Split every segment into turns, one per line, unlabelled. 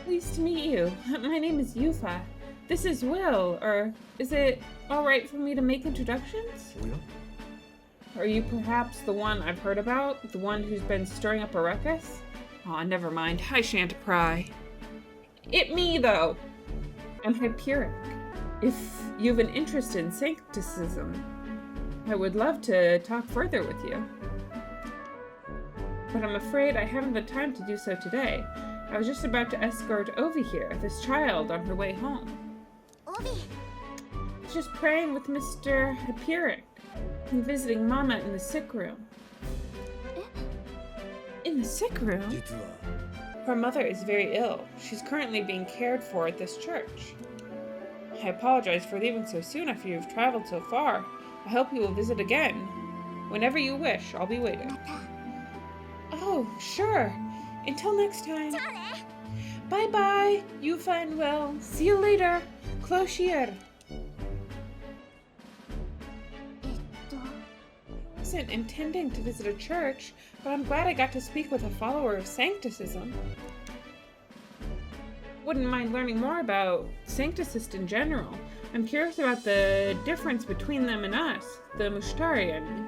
Pleased to meet you. My name is Yufa. This is Will, or is it alright for me to make introductions? Are you perhaps the one I've heard about? The one who's been stirring up a ruckus? Aw, never mind. I shan't pry. It me, though! I'm Hyperic. If you've an interest in sancticism, I would love to talk further with you. But I'm afraid I haven't the time to do so today. I was just about to escort Ovi here, this child, on her way home.
Ovi!
Just praying with Mr. Hyperic and visiting Mama in the sick room. In the sick room? Her mother is very ill. She's currently being cared for at this church. I apologize for leaving so soon after you've traveled so far. I hope you will visit again. Whenever you wish, I'll be waiting. Oh, sure. Until next time. Bye-bye, Yufa and Will. See you later. Clochier. I wasn't intending to visit a church, but I'm glad I got to speak with a follower of sancticism. Wouldn't mind learning more about sancticists in general. I'm curious about the difference between them and us, the Mushtari, I mean.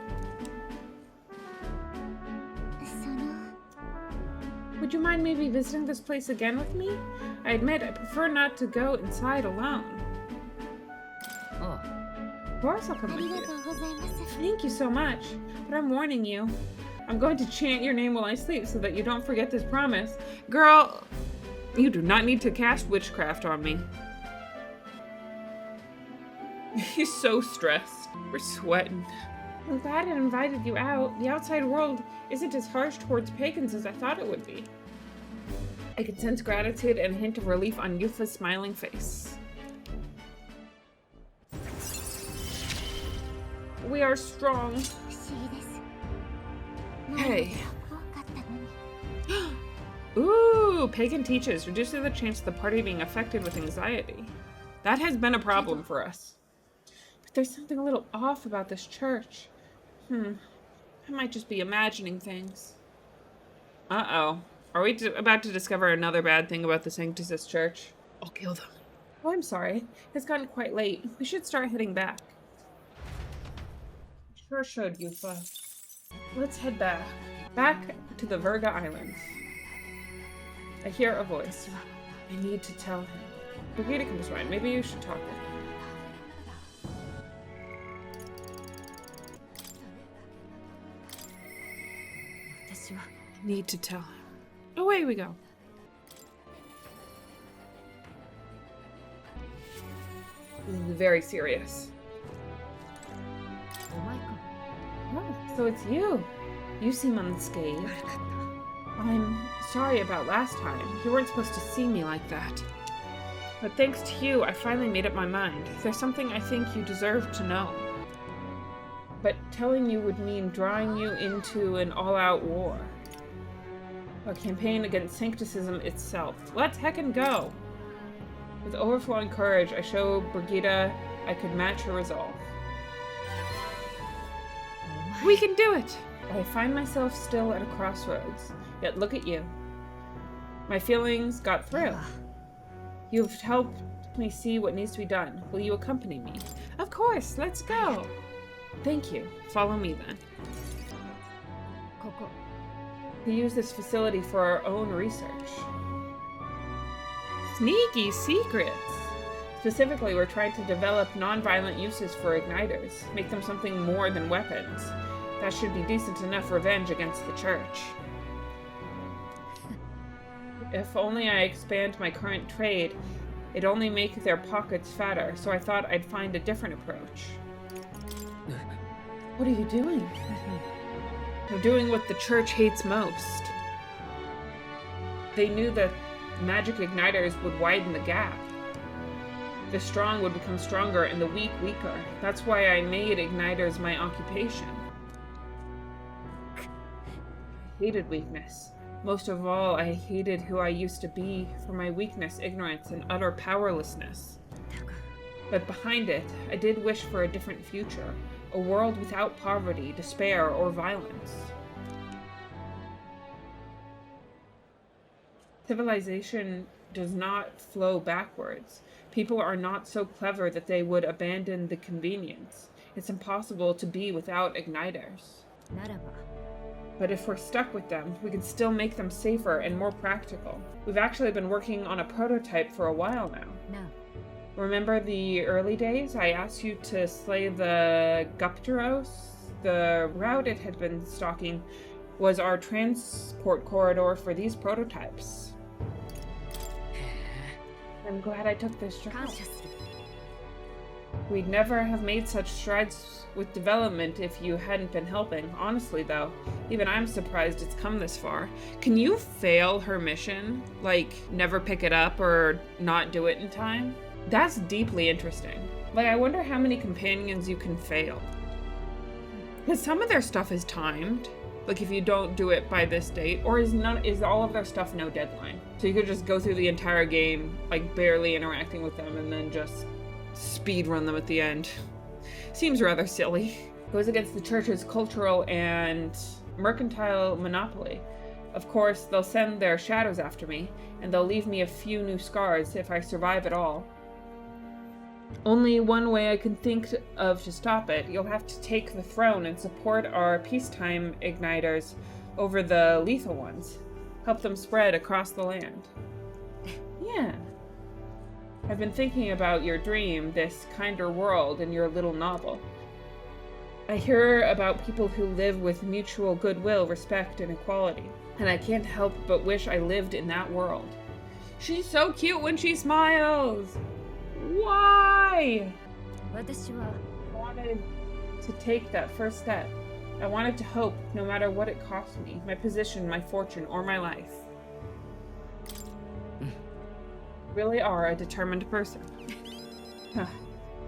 Would you mind maybe visiting this place again with me? I admit I prefer not to go inside alone.
Oh.
Of course I'll come with you. Thank you so much, but I'm warning you. I'm going to chant your name while I sleep so that you don't forget this promise. Girl, you do not need to cast witchcraft on me. He's so stressed. We're sweating. I'm glad I invited you out. The outside world isn't as harsh towards pagans as I thought it would be. I could sense gratitude and a hint of relief on Yufa's smiling face. We are strong. Hey. Ooh, pagan teaches reduces the chance of the party being affected with anxiety. That has been a problem for us. But there's something a little off about this church. I might just be imagining things. Uh-oh. Are we about to discover another bad thing about the Sancticist Church? I'll kill them. Oh, I'm sorry. It's gotten quite late. We should start heading back. Sure should, Yufa. Let's head back. Back to the Virga Islands. I hear a voice. I need to tell him. Brigida comes by. Maybe you should talk with him. I need to tell him. Away we go. This is very serious.
Oh my god.
Oh, so it's you. You seem unscathed. I'm sorry about last time. You weren't supposed to see me like that. But thanks to you, I finally made up my mind. There's something I think you deserve to know. But telling you would mean drawing you into an all-out war. A campaign against sancticism itself. Let's heckin' go! With overflowing courage, I show Brigida I could match her resolve. We can do it! I find myself still at a crossroads, yet look at you. My feelings got through. You've helped me see what needs to be done. Will you accompany me? Of course, let's go! Thank you. Follow me then.
Koko.
We use this facility for our own research. Sneaky secrets! Specifically, we're trying to develop non-violent uses for igniters, make them something more than weapons. That should be decent enough revenge against the church. If only I expand my current trade, it'd only make their pockets fatter, so I thought I'd find a different approach. What are you doing? I'm doing what the church hates most. They knew that magic igniters would widen the gap. The strong would become stronger and the weak weaker. That's why I made igniters my occupation. I hated weakness. Most of all, I hated who I used to be for my weakness, ignorance, and utter powerlessness. But behind it, I did wish for a different future. A world without poverty, despair, or violence. Civilization does not flow backwards. People are not so clever that they would abandon the convenience. It's impossible to be without igniters.
ならば
But if we're stuck with them, we can still make them safer and more practical. We've actually been working on a prototype for a while now.
な
Remember the early days? I asked you to slay the Gupteros? The route it had been stalking was our transport corridor for these prototypes. I'm glad I took this job.
感謝する
We'd never have made such strides with development if you hadn't been helping. Honestly, though, even I'm surprised it's come this far. Can you fail her mission? Like, never pick it up or not do it in time? That's deeply interesting. Like, I wonder how many companions you can fail. Because some of their stuff is timed. Like, if you don't do it by this date, or is all of their stuff no deadline? So you could just go through the entire game, like, barely interacting with them, and then just speed run them at the end. Seems rather silly. Goes against the church's cultural and mercantile monopoly. Of course, they'll send their shadows after me, and they'll leave me a few new scars if I survive at all. Only one way I can think of to stop it. You'll have to take the throne and support our peacetime igniters over the lethal ones. Help them spread across the land. Yeah. I've been thinking about your dream, this kinder world, in your little novel. I hear about people who live with mutual goodwill, respect, and equality, and I can't help but wish I lived in that world. She's so cute when she smiles! Why?
私は
I wanted to take that first step. I wanted to hope, no matter what it cost me, my position, my fortune, or my life. Really are a determined person.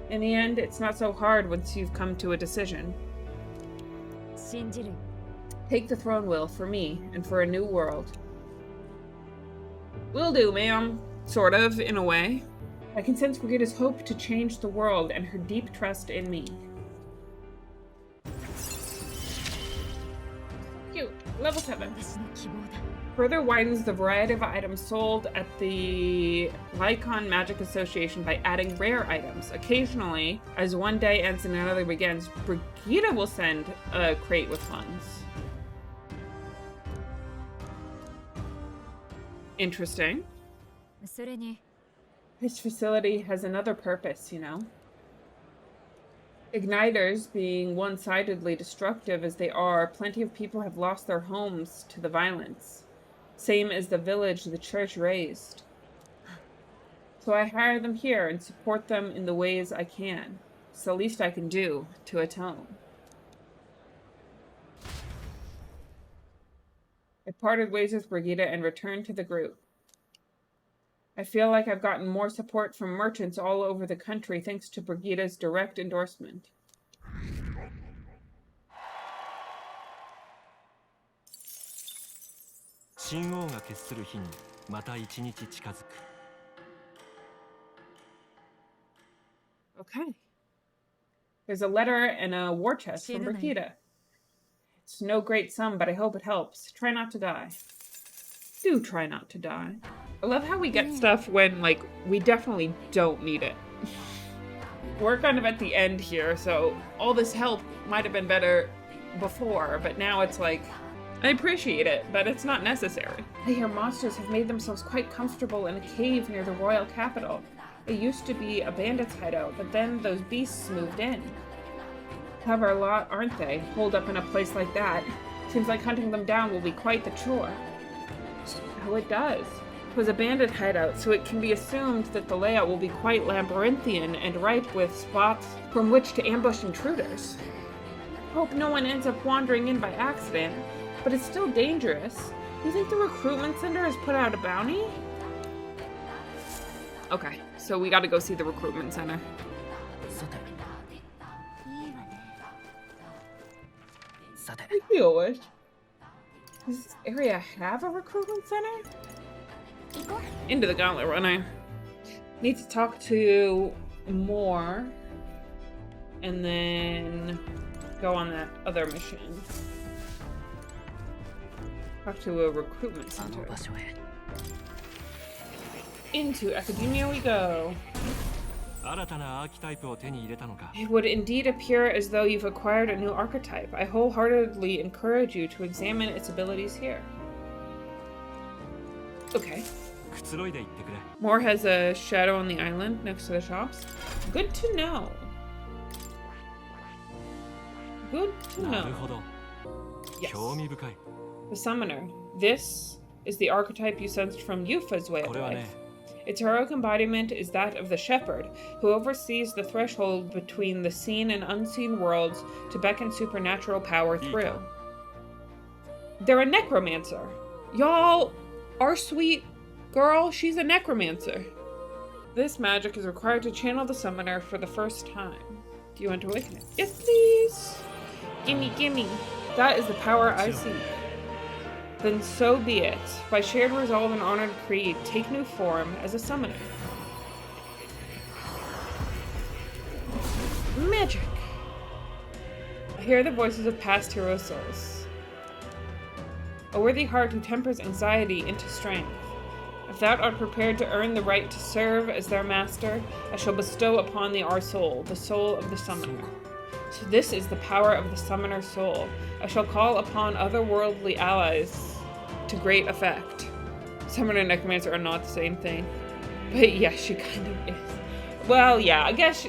In the end, it's not so hard once you've come to a decision.
信じる
Take the throne, Will, for me, and for a new world. Will do, ma'am. Sort of, in a way. I can sense Brigitta's hope to change the world and her deep trust in me. Cute. Level 7.
私の希望だ
Further widens the variety of items sold at the Lycon Magic Association by adding rare items. Occasionally, as one day ends and another begins, Brigitta will send a crate with funds. Interesting.
それに
This facility has another purpose, you know? Igniters being one-sidedly destructive as they are, plenty of people have lost their homes to the violence. Same as the village the church raised. So I hire them here and support them in the ways I can. It's the least I can do to atone. I parted ways with Brigitta and returned to the group. I feel like I've gotten more support from merchants all over the country thanks to Brigitta's direct endorsement. Okay. There's a letter and a war chest from Brigitta. It's no great sum, but I hope it helps. Try not to die. Do try not to die. I love how we get stuff when, like, we definitely don't need it. We're kind of at the end here, so all this help might have been better before, but now it's like, I appreciate it, but it's not necessary. I hear monsters have made themselves quite comfortable in a cave near the royal capital. It used to be a bandit's hideout, but then those beasts moved in. Clever a lot, aren't they? Holed up in a place like that. Seems like hunting them down will be quite the chore. Oh, it does. It was a bandit hideout, so it can be assumed that the layout will be quite labyrinthian and ripe with spots from which to ambush intruders. Hope no one ends up wandering in by accident, but it's still dangerous. You think the recruitment center has put out a bounty? Okay, so we gotta go see the recruitment center.
さていいわねさて
I feel it. Does this area have a recruitment center?
行こう
Into the gauntlet runner. Need to talk to more and then go on that other mission. Talk to a recruitment
あの
center.
場所へ
Into academia we go. It would indeed appear as though you've acquired a new archetype. I wholeheartedly encourage you to examine its abilities here. Okay. Moore has a shadow on the island next to the shops. Good to know. Good to know. Yes. The Summoner. This is the archetype you sensed from Yufa's way of life. Its heroic embodiment is that of the shepherd, who oversees the threshold between the seen and unseen worlds to beckon supernatural power through. They're a necromancer. Y'all, our sweet girl, she's a necromancer. This magic is required to channel the summoner for the first time. Do you want to awaken it? Yes, please. Gimme, gimme. That is the power I seek. Then so be it. By shared resolve and honored creed, take new form as a summoner. Magic! I hear the voices of past hero souls. A worthy heart who tempers anxiety into strength. If thou art prepared to earn the right to serve as their master, I shall bestow upon thee our soul, the soul of the summoner. So this is the power of the summoner's soul. I shall call upon otherworldly allies to great effect. Summoner and necromancer are not the same thing. But yeah, she kind of is. Well, yeah, I guess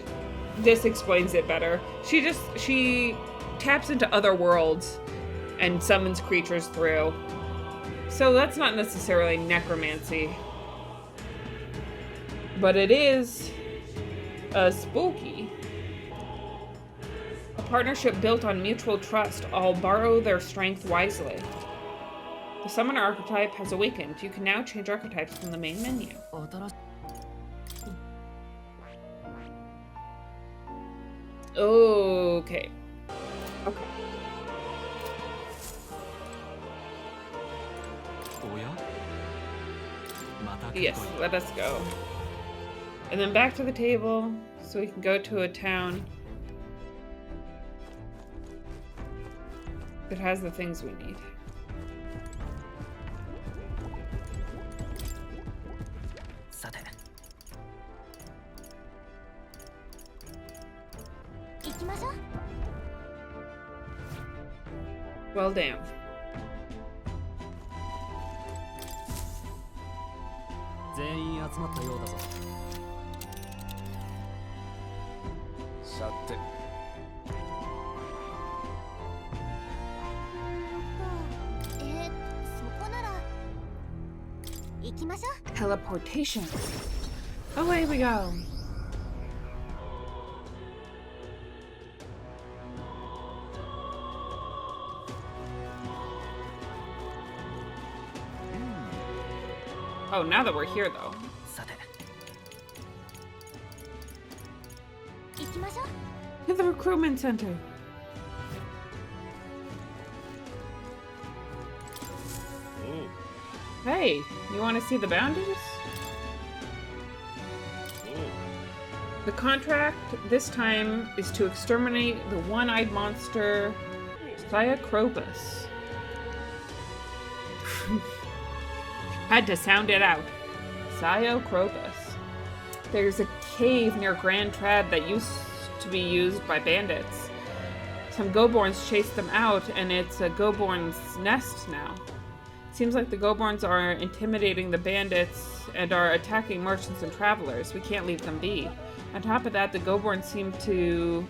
this explains it better. She taps into other worlds and summons creatures through. So that's not necessarily necromancy. But it is spooky. A partnership built on mutual trust. All borrow their strength wisely. The Summoner archetype has awakened. You can now change archetypes from the main menu. Okay. Okay. Yes, let us go. And then back to the table so we can go to a town that has the things we need. Well, damn. Teleportation. Away we go. Oh, now that we're here, though. To the recruitment center. Hey, you want to see the bounties? The contract this time is to exterminate the one-eyed monster, Cyacropus. Had to sound it out. Cyacropus. There's a cave near Grand Trad that used to be used by bandits. Some Goborns chased them out, and it's a Goborn's nest now. Seems like the Goborns are intimidating the bandits and are attacking merchants and travelers. We can't leave them be. On top of that, the Goborns seem to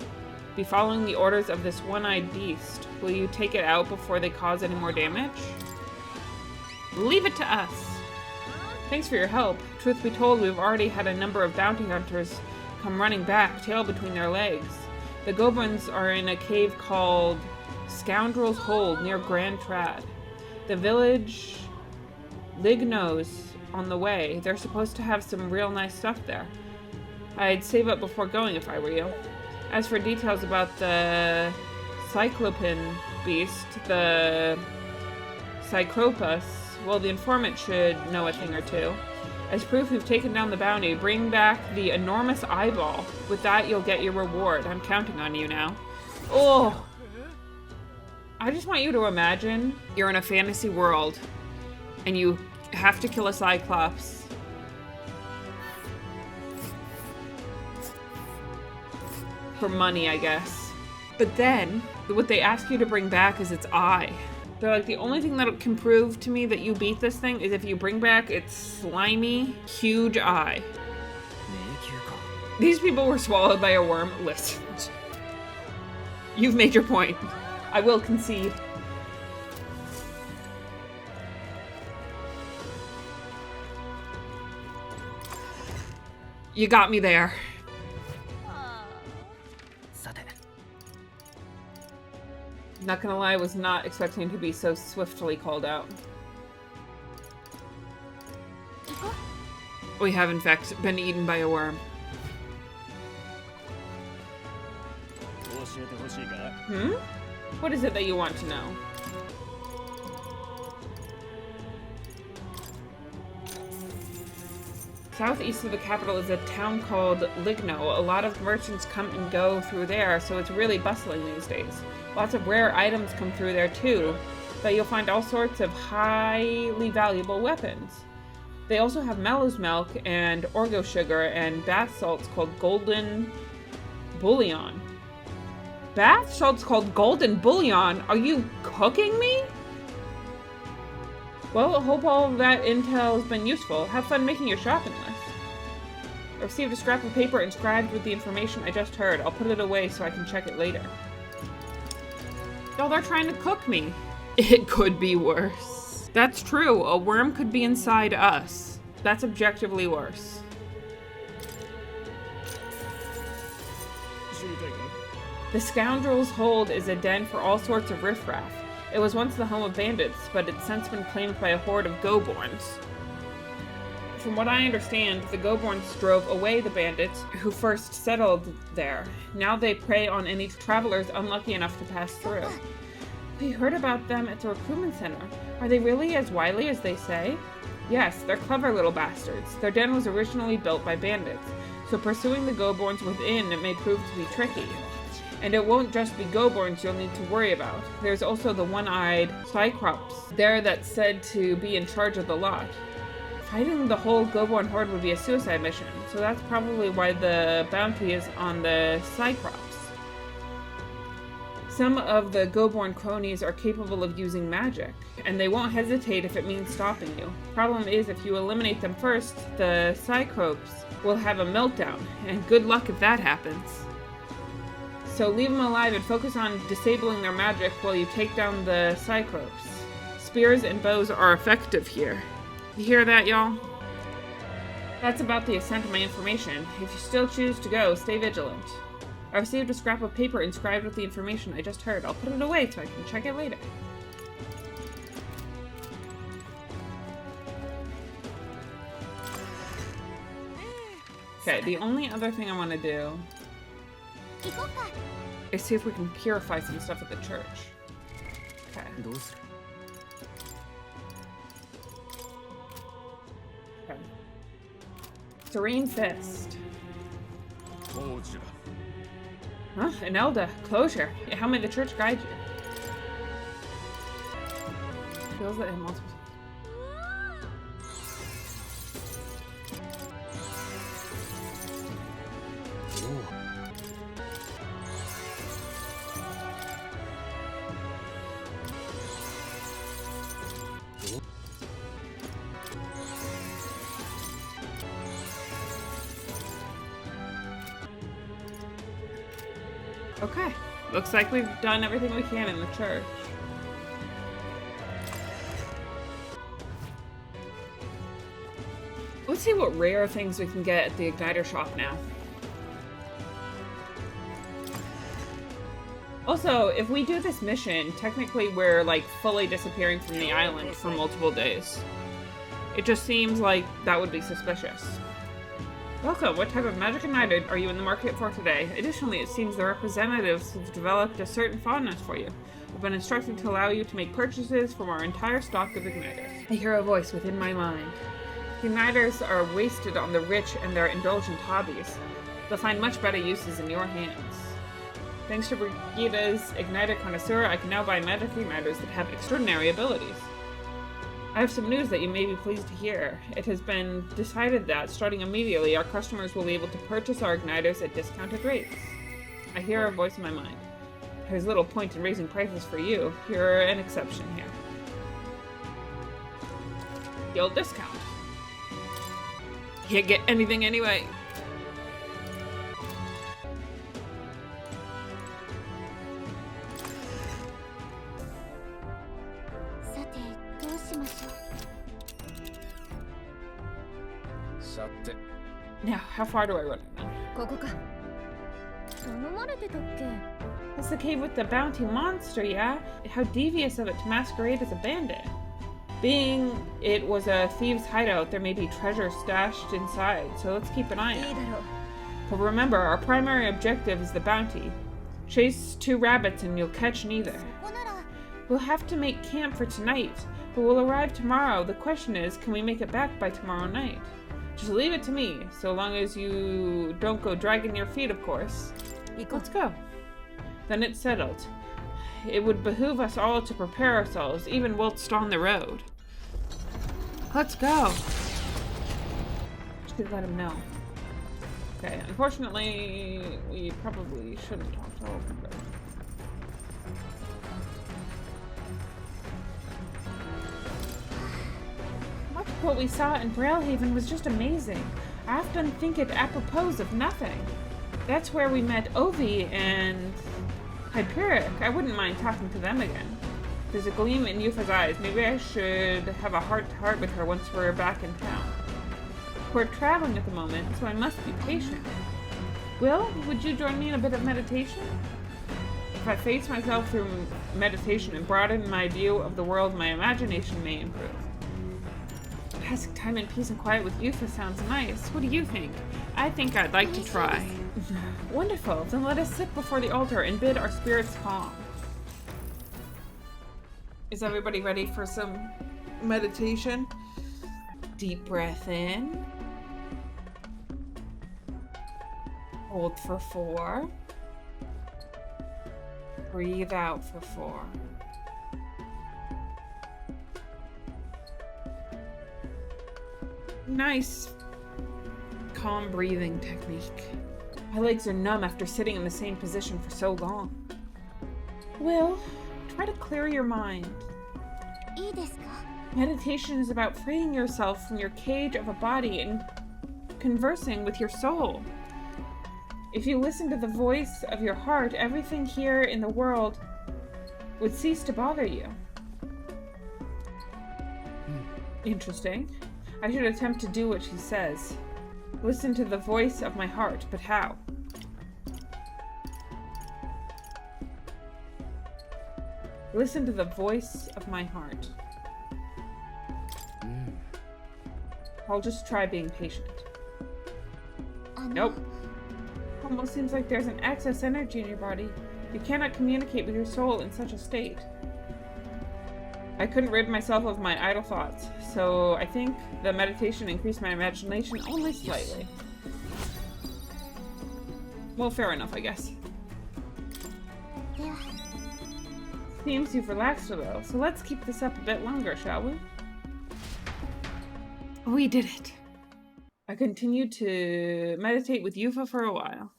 be following the orders of this one-eyed beast. Will you take it out before they cause any more damage? Leave it to us. Thanks for your help. Truth be told, we've already had a number of bounty hunters come running back, tail between their legs. The Goborns are in a cave called Scoundrel's Hold near Grand Trad. The village Ligno's on the way. They're supposed to have some real nice stuff there. I'd save up before going if I were you. As for details about the Cyclopean beast, the Cycropus, well, the informant should know a thing or two. As proof we've taken down the bounty, bring back the enormous eyeball. With that, you'll get your reward. I'm counting on you now. Oh! I just want you to imagine you're in a fantasy world and you have to kill a Cyclops for money, I guess. But then, what they ask you to bring back is its eye. They're like, the only thing that can prove to me that you beat this thing is if you bring back its slimy, huge eye. These people were swallowed by a worm. Listen. You've made your point. I will concede. You got me there. Not gonna lie, I was not expecting to be so swiftly called out. We have, in fact, been eaten by a worm. What is it that you want to know? Southeast of the capital is a town called Ligno. A lot of merchants come and go through there, so it's really bustling these days. Lots of rare items come through there too, but you'll find all sorts of highly valuable weapons. They also have Mellow's milk and orgo sugar and bath salts called golden bullion. Bath salts called golden bullion? Are you cooking me? Well, I hope all of that intel has been useful. Have fun making your shopping list. I received a scrap of paper inscribed with the information I just heard. I'll put it away so I can check it later. Oh, they're trying to cook me. It could be worse. That's true. A worm could be inside us. That's objectively worse. The Scoundrel's Hold is a den for all sorts of riffraff. It was once the home of bandits, but it's since been claimed by a horde of Goborns. From what I understand, the Goborns drove away the bandits who first settled there. Now they prey on any travelers unlucky enough to pass through. We heard about them at the recruitment center. Are they really as wily as they say? Yes, they're clever little bastards. Their den was originally built by bandits, so pursuing the Goborns within may prove to be tricky. And it won't just be Goborns you'll need to worry about. There's also the one-eyed Cyclops there that's said to be in charge of the lot. Fighting the whole Goborn horde would be a suicide mission, so that's probably why the bounty is on the Cyclops. Some of the Goborn cronies are capable of using magic, and they won't hesitate if it means stopping you. Problem is, if you eliminate them first, the Cyclops will have a meltdown, and good luck if that happens. So leave them alive and focus on disabling their magic while you take down the Cyclops. Spears and bows are effective here. You hear that, y'all? That's about the extent of my information. If you still choose to go, stay vigilant. I received a scrap of paper inscribed with the information I just heard. I'll put it away so I can check it later. Okay, the only other thing I want to do is see if we can purify some stuff at the church. Okay. Okay. Serene Fist. Huh? An Elda. Closure. Yeah, how may the church guide you? Feels that in multiple... Okay, looks like we've done everything we can in the church. Let's see what rare things we can get at the Igniter shop now. Also, if we do this mission, technically we're like fully disappearing from the island for multiple days. It just seems like that would be suspicious. Welcome. What type of magic igniter are you in the market for today? Additionally, it seems the representatives have developed a certain fondness for you. I've been instructed to allow you to make purchases from our entire stock of igniters. I hear a voice within my mind. The igniters are wasted on the rich and their indulgent hobbies. They'll find much better uses in your hands. Thanks to Brigida's Igniter Connoisseur, I can now buy magic igniters that have extraordinary abilities. I have some news that you may be pleased to hear. It has been decided that, starting immediately, our customers will be able to purchase our igniters at discounted rates. I hear a voice in my mind. There's little point in raising prices for you. You're an exception here. Guild discount. Can't get anything anyway. Now, how far do I run now? That's the cave with the bounty monster, yeah? How devious of it to masquerade as a bandit. Being it was a thieves' hideout, there may be treasure stashed inside, so let's keep an eye out. But remember, our primary objective is the bounty. Chase 2 rabbits and you'll catch neither. We'll have to make camp for tonight, but we'll arrive tomorrow. The question is, can we make it back by tomorrow night? Just leave it to me, so long as you don't go dragging your feet, of course. Let's go. Then it's settled. It would behoove us all to prepare ourselves, even whilst on the road. Let's go. Just let him know. Okay, unfortunately, we probably shouldn't talk to him. Much of what we saw in Braillehaven was just amazing. I often think it apropos of nothing. That's where we met Ovi and Hyperic. I wouldn't mind talking to them again. There's a gleam in Yufa's eyes. Maybe I should have a heart-to-heart with her once we're back in town. We're traveling at the moment, so I must be patient. Will, would you join me in a bit of meditation? If I face myself through meditation and broaden my view of the world, my imagination may improve. Passing time in peace and quiet with Yufa sounds nice. What do you think? I think I'd like to try. Wonderful. Then let us sit before the altar and bid our spirits calm. Is everybody ready for some meditation? Deep breath in. Hold for 4. Breathe out for 4. Nice, calm breathing technique. My legs are numb after sitting in the same position for so long. Will, try to clear your mind. Meditation is about freeing yourself from your cage of a body and conversing with your soul. If you listen to the voice of your heart, everything here in the world would cease to bother you. Interesting. I should attempt to do what she says. Listen to the voice of my heart, but how? Listen to the voice of my heart. I'll just try being patient. Nope. Almost seems like there's an excess energy in your body. You cannot communicate with your soul in such a state. I couldn't rid myself of my idle thoughts, so I think the meditation increased my imagination only slightly. Well, fair enough, I guess. Seems you've relaxed a little, so let's keep this up a bit longer, shall we? We did it. I continued to meditate with Yufa for a while.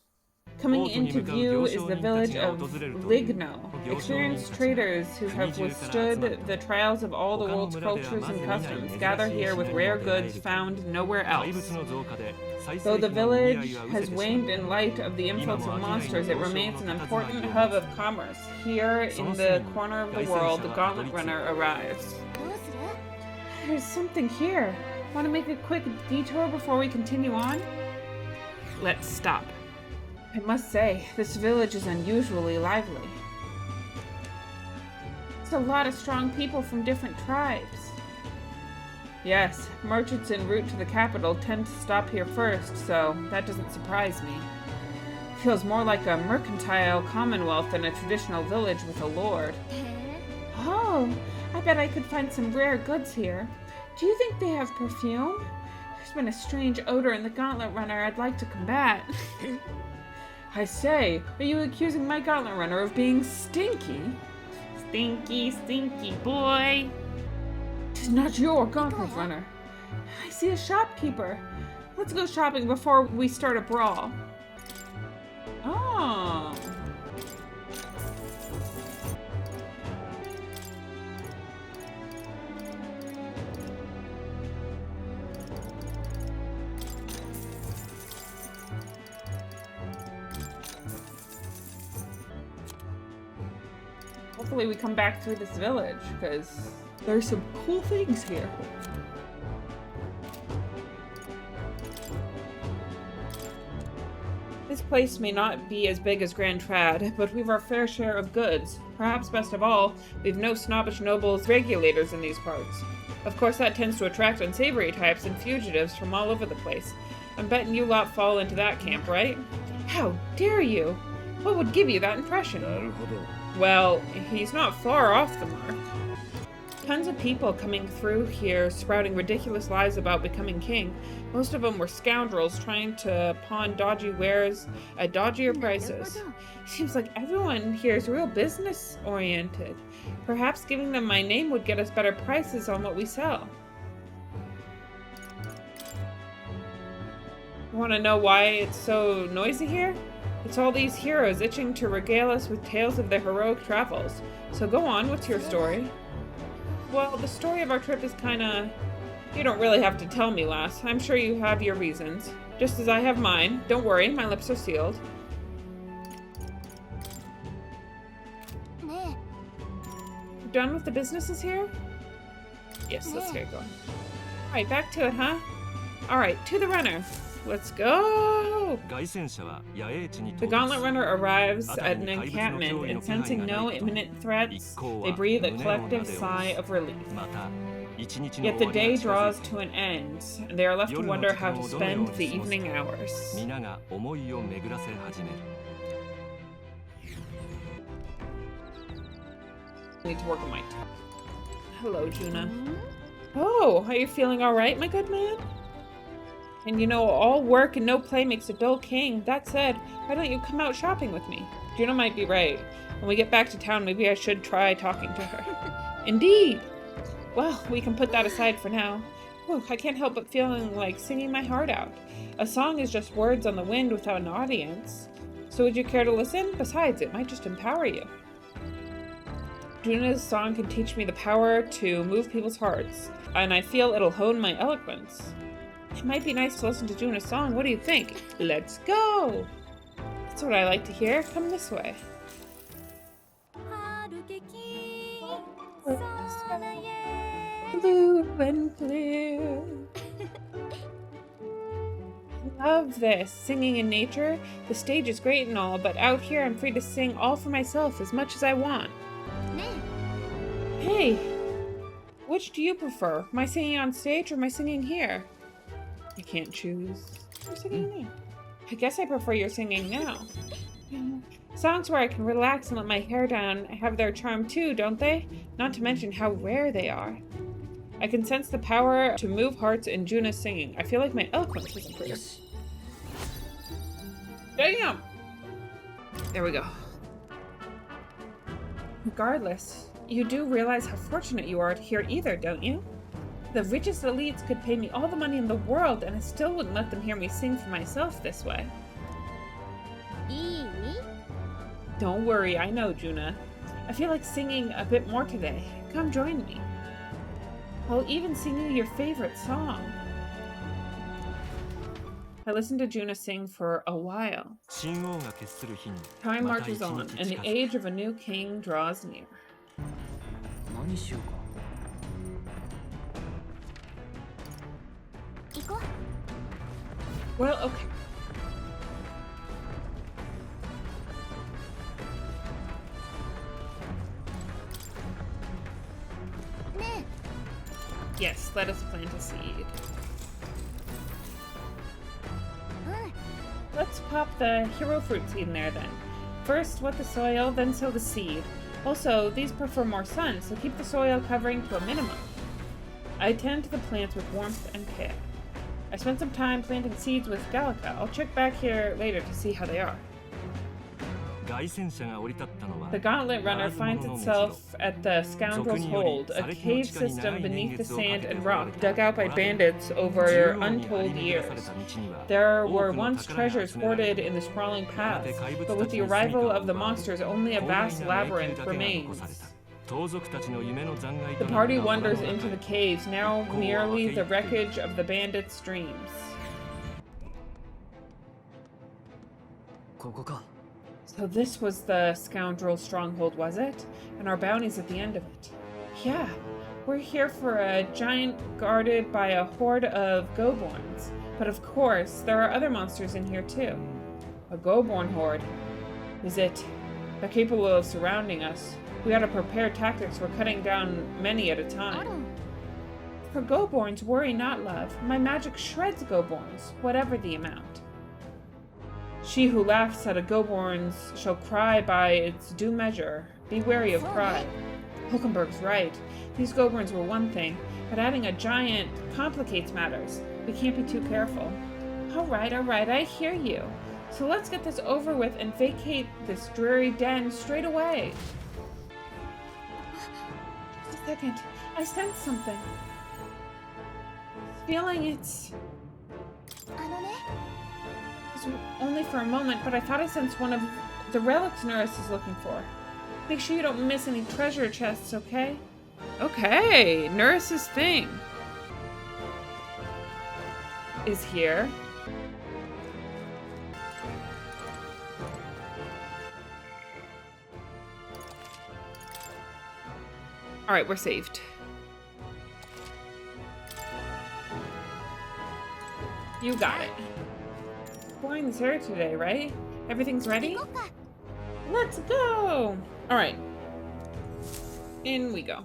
Coming into view is the village of Ligno. Experienced traders who have withstood the trials of all the world's cultures and customs gather here with rare goods found nowhere else. Though the village has waned in light of the influx of monsters, it remains an important hub of commerce. Here, in the corner of the world, the Gauntlet Runner arrives. There's something here. Want to make a quick detour before we continue on? Let's stop. I must say, this village is unusually lively. It's a lot of strong people from different tribes. Yes, merchants en route to the capital tend to stop here first, so that doesn't surprise me. Feels more like a mercantile commonwealth than a traditional village with a lord. Oh, I bet I could find some rare goods here. Do you think they have perfume? There's been a strange odor in the Gauntlet Runner I'd like to combat. I say, are you accusing my Gauntlet Runner of being stinky? Stinky, stinky boy. Tis not your Gauntlet Runner. I see a shopkeeper. Let's go shopping before we start a brawl. Oh, Oh. Hopefully we come back through this village, because there's some cool things here. This place may not be as big as Grand Trad, but we've our fair share of goods. Perhaps best of all, we've no snobbish nobles regulators in these parts. Of course, that tends to attract unsavory types and fugitives from all over the place. I'm betting you lot fall into that camp, right? How dare you? What would give you that impression? Well, he's not far off the mark. Tons of people coming through here sprouting ridiculous lies about becoming king. Most of them were scoundrels trying to pawn dodgy wares at dodgier prices. Seems like everyone here is real business oriented. Perhaps giving them my name would get us better prices on what we sell. You want to know why it's so noisy here? It's all these heroes itching to regale us with tales of their heroic travels. So go on, what's your story? Well, the story of our trip is kinda... You don't really have to tell me, lass. I'm sure you have your reasons. Just as I have mine. Don't worry, my lips are sealed. You done with the businesses here? Yes, let's get going. Alright, back to it, huh? Alright, to the runner. Let's go! The gauntlet runner arrives at an encampment, and sensing no imminent threats, they breathe a collective sigh of relief. Yet the day draws to an end, and they are left to wonder how to spend the evening hours. I need to work on my tongue. Hello, Juna. Oh, are you feeling alright, my good man? And you know, all work and no play makes a dull king. That said, why don't you come out shopping with me? Juna might be right. When we get back to town, maybe I should try talking to her. Indeed! Well, we can put that aside for now. Whew, I can't help but feeling like singing my heart out. A song is just words on the wind without an audience. So would you care to listen? Besides, it might just empower you. Juna's song can teach me the power to move people's hearts, and I feel it'll hone my eloquence. It might be nice to listen to Juna's song. What do you think? Let's go! That's what I like to hear. Come this way. Blue and clear. I love this. Singing in nature. The stage is great and all, but out here I'm free to sing all for myself as much as I want. Hey! Which do you prefer? My singing on stage or my singing here? You can't choose. I'm singing there. I guess I prefer your singing now. Songs where I can relax and let my hair down have their charm too, don't they? Not to mention how rare they are. I can sense the power to move hearts in Juna's singing. I feel like my eloquence has improved. Damn! There we go. Regardless, you do realize how fortunate you are to hear either, don't you? The richest elites could pay me all the money in the world, and I still wouldn't let them hear me sing for myself this way. Don't worry, I know, Juna. I feel like singing a bit more today. Come join me. I'll even sing you your favorite song. I listened to Juna sing for a while. Time marches on, and the age of a new king draws near. Well, okay. Yes, let us plant a seed. Let's pop the hero fruit seed in there then. First, wet the soil, then sow the seed. Also, these prefer more sun, so keep the soil covering to a minimum. I tend to the plants with warmth and care. I spent some time planting seeds with Gallica. I'll check back here later to see how they are. The gauntlet runner finds itself at the Scoundrel's Hold, a cave system beneath the sand and rock dug out by bandits over untold years. There were once treasures hoarded in the sprawling paths, but with the arrival of the monsters, only a vast labyrinth remains. The party wanders into the caves, now merely the wreckage of the bandits' dreams. So this was the Scoundrel's stronghold, was it? And our bounty's at the end of it. Yeah, we're here for a giant guarded by a horde of Goborns. But of course, there are other monsters in here too. A Goborn horde. Is it? They're capable of surrounding us. We gotta prepare tactics for cutting down many at a time. For Goborns, worry not, love. My magic shreds Goborns, whatever the amount. She who laughs at a Goborns shall cry by its due measure. Be wary of pride. Hulkenberg's right. These Goborns were one thing, but adding a giant complicates matters. We can't be too careful. Alright, I hear you. So let's get this over with and vacate this dreary den straight away. Just a second. I sense something. Feeling it's only for a moment, but I thought I sensed one of the relics Nurse is looking for. Make sure you don't miss any treasure chests, okay? Okay, Nurse's thing is here. Alright, we're saved. You got it. Exploring this area today, right? Everything's ready? Let's go! Alright. In we go.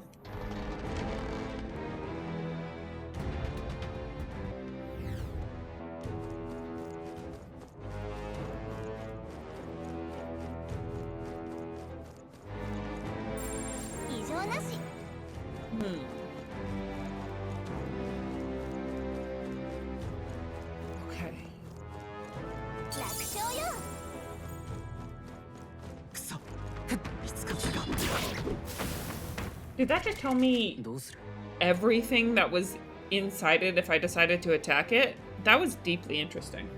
Okay. Did that just tell me everything that was inside it if I decided to attack it? That was deeply interesting.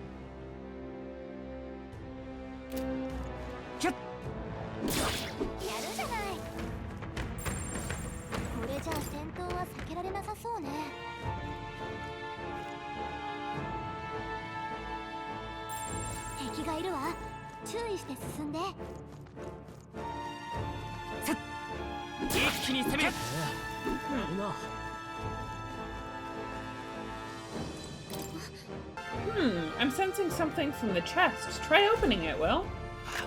I'm sensing something from the chest. Try opening it, Will.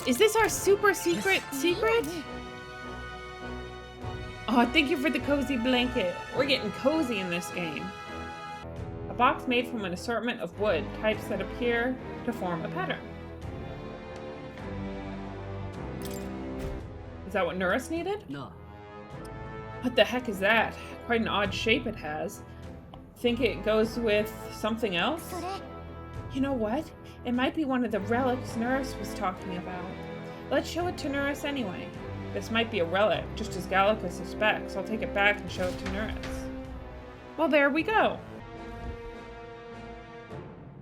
Is this our super secret? Oh, thank you for the cozy blanket. We're getting cozy in this game. A box made from an assortment of wood, types that appear to form a pattern. Is that what Nurse needed?
No.
What the heck is that? Quite an odd shape it has. Think it goes with something else? You know what? It might be one of the relics Nurse was talking about. Let's show it to Nurse anyway. This might be a relic, just as Gallica suspects. I'll take it back and show it to Nurse. Well, there we go.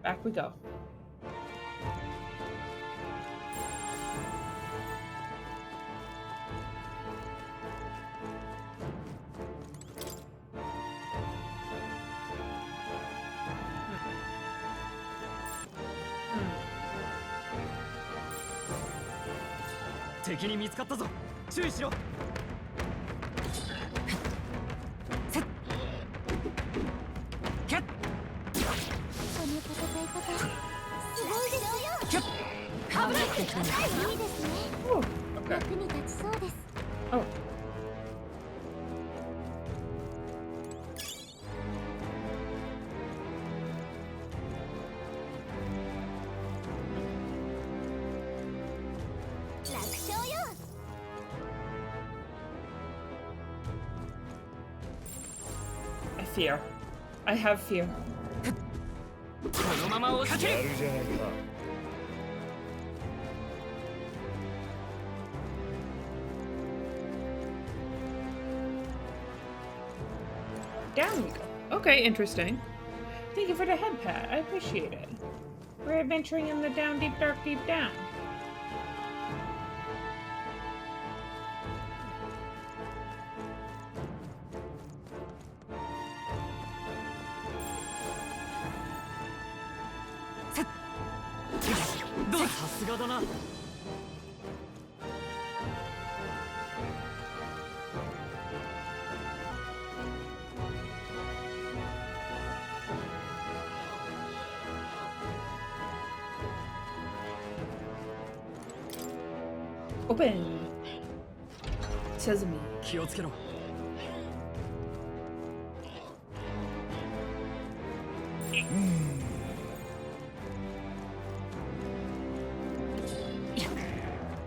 Back we go. Oh, okay. Oh. I fear. I have fear. Down we go. Okay, interesting. Thank you for the head pat. I appreciate it. We're adventuring in the down, deep, dark, deep down. Open. Sesame.
気をつけろ。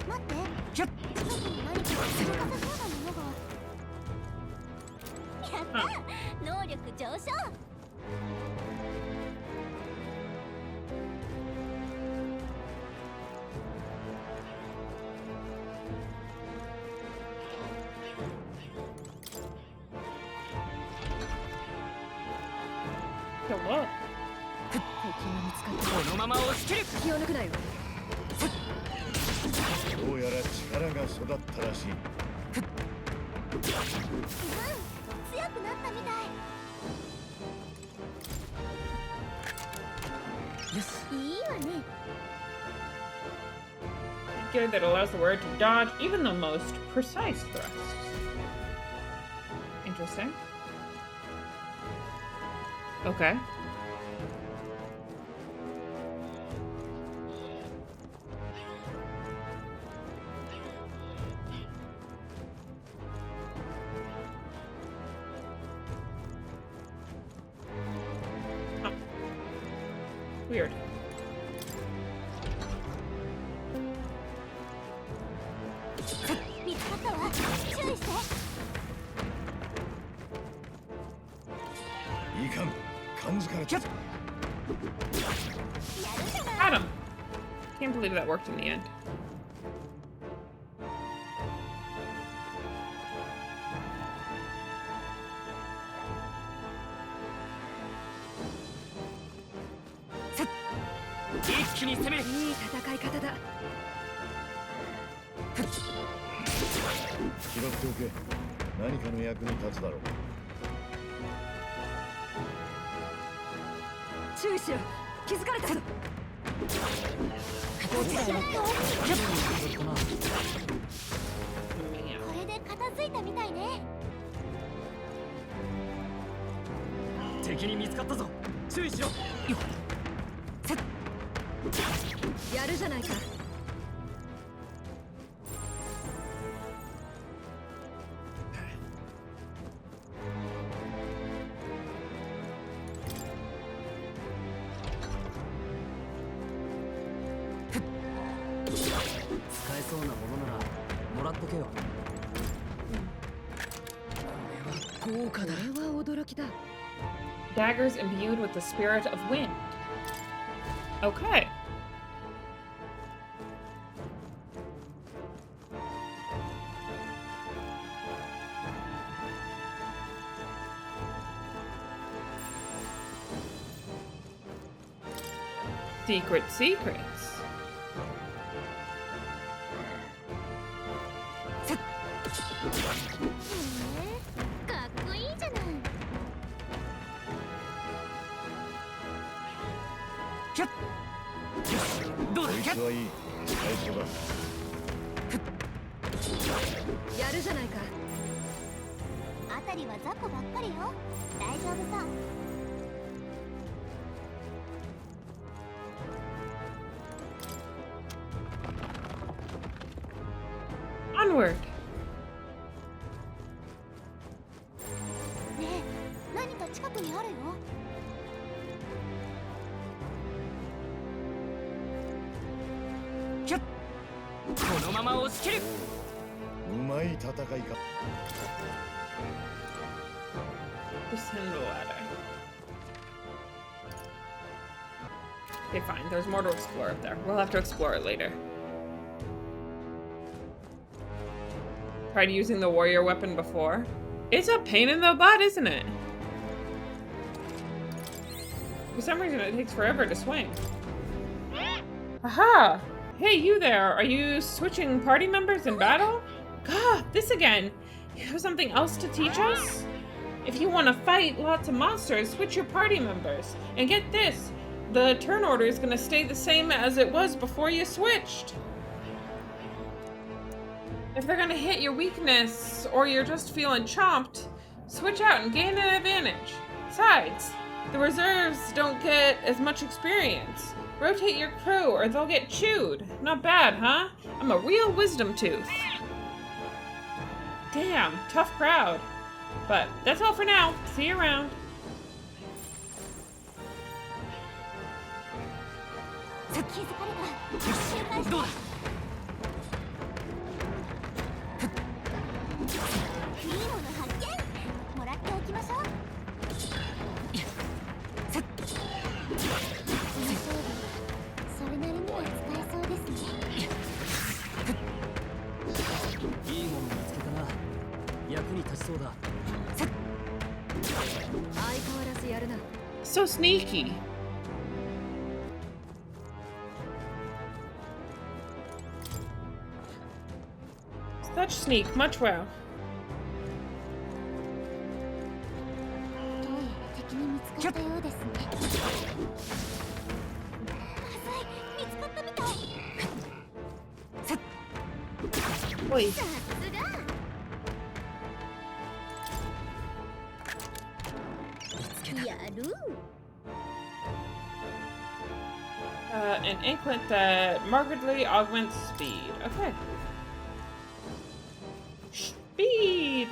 待って近くに何か動かせそうなものが。やった能力上昇。
Hello.
このまま押し切る。気を抜くなよ。
どうやら力が育ったらしい。
強くなったみたい。
よし。
いいわね。
Gear that allows the warrior to dodge even the most precise thrusts. Interesting. Okay. Huh. Weird. Got him. Can't believe that worked in the end. Daggers imbued with the spirit of wind. Okay. Secret secrets. Onward. Descend the ladder. Okay, fine. There's more to explore up there. We'll have to explore it later. Tried using the warrior weapon before. It's a pain in the butt, isn't it? For some reason, it takes forever to swing. Aha! Hey, you there! Are you switching party members in battle? God, this again! You have something else to teach us? If you want to fight lots of monsters, switch your party members. And get this, the turn order is going to stay the same as it was before you switched. If they're going to hit your weakness, or you're just feeling chomped, switch out and gain an advantage. Besides, the reserves don't get as much experience. Rotate your crew or they'll get chewed. Not bad, huh? I'm a real wisdom tooth. Damn, tough crowd. But that's all for now. See you around. So sneaky. Such sneak, much wow. Oi. An anklet that markedly augments speed. Okay. Speed!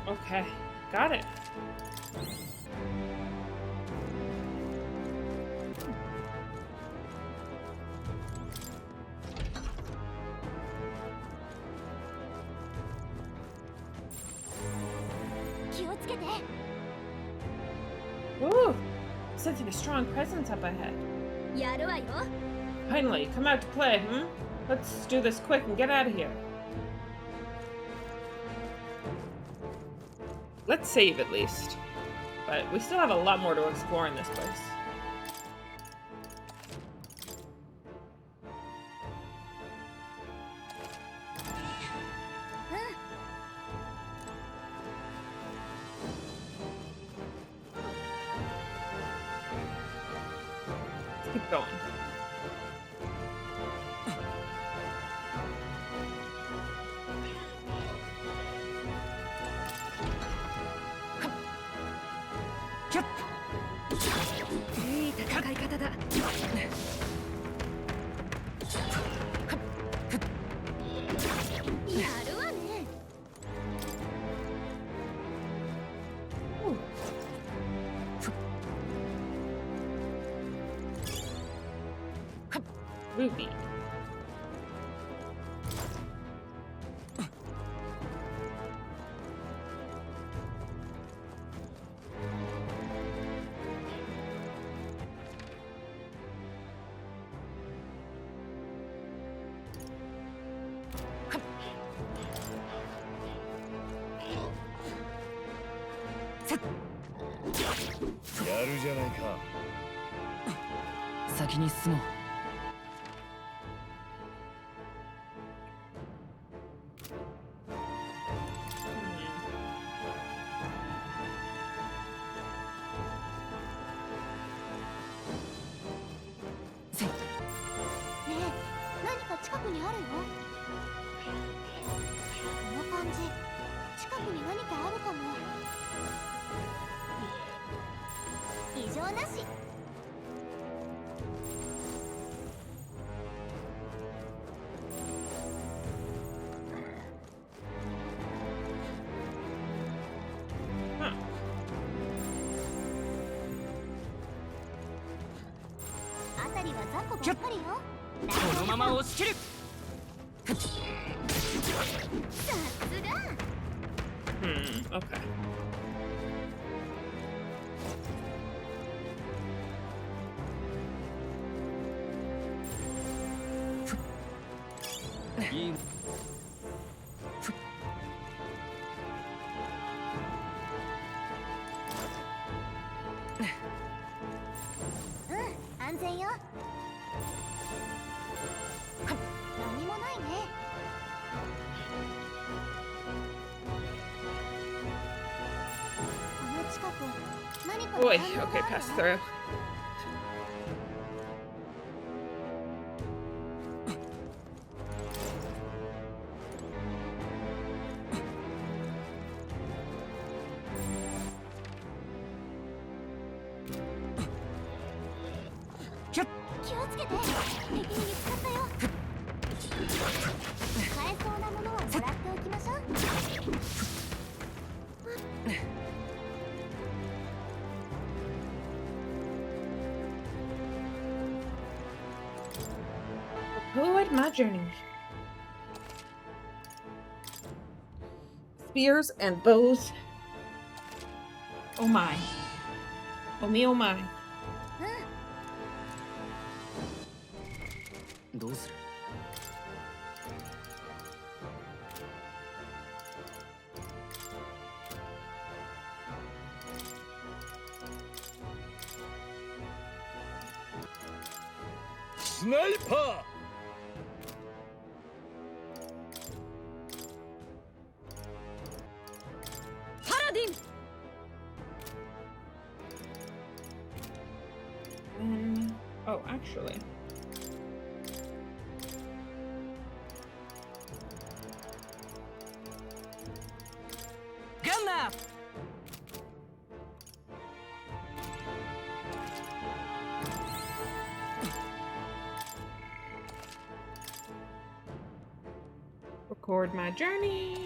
Okay, got it. Ooh, sensing a strong presence up ahead. Finally, come out to play, hmm? Let's do this quick and get out of here. Let's save at least. But we still have a lot more to explore in this place. Let's keep going. Ruby.
この感じ近くに何かあるかも。異常なし。辺りは雑魚ばっかりよ。
このまま押し切る。
さすが。
Okay.
安全よ。何もないね。この近く何か
Boy,
反応が
okay,
ある
pass
わ。
through.
気をつけて。敵に見つかったよ。買えそうなものはもらっておきましょう。
Fluid my journey. Spears and bows. Oh my. Oh me, oh my.
どうする？
スナイパー。
パラディン。
Oh, actually.
Gunner!
Record my journey.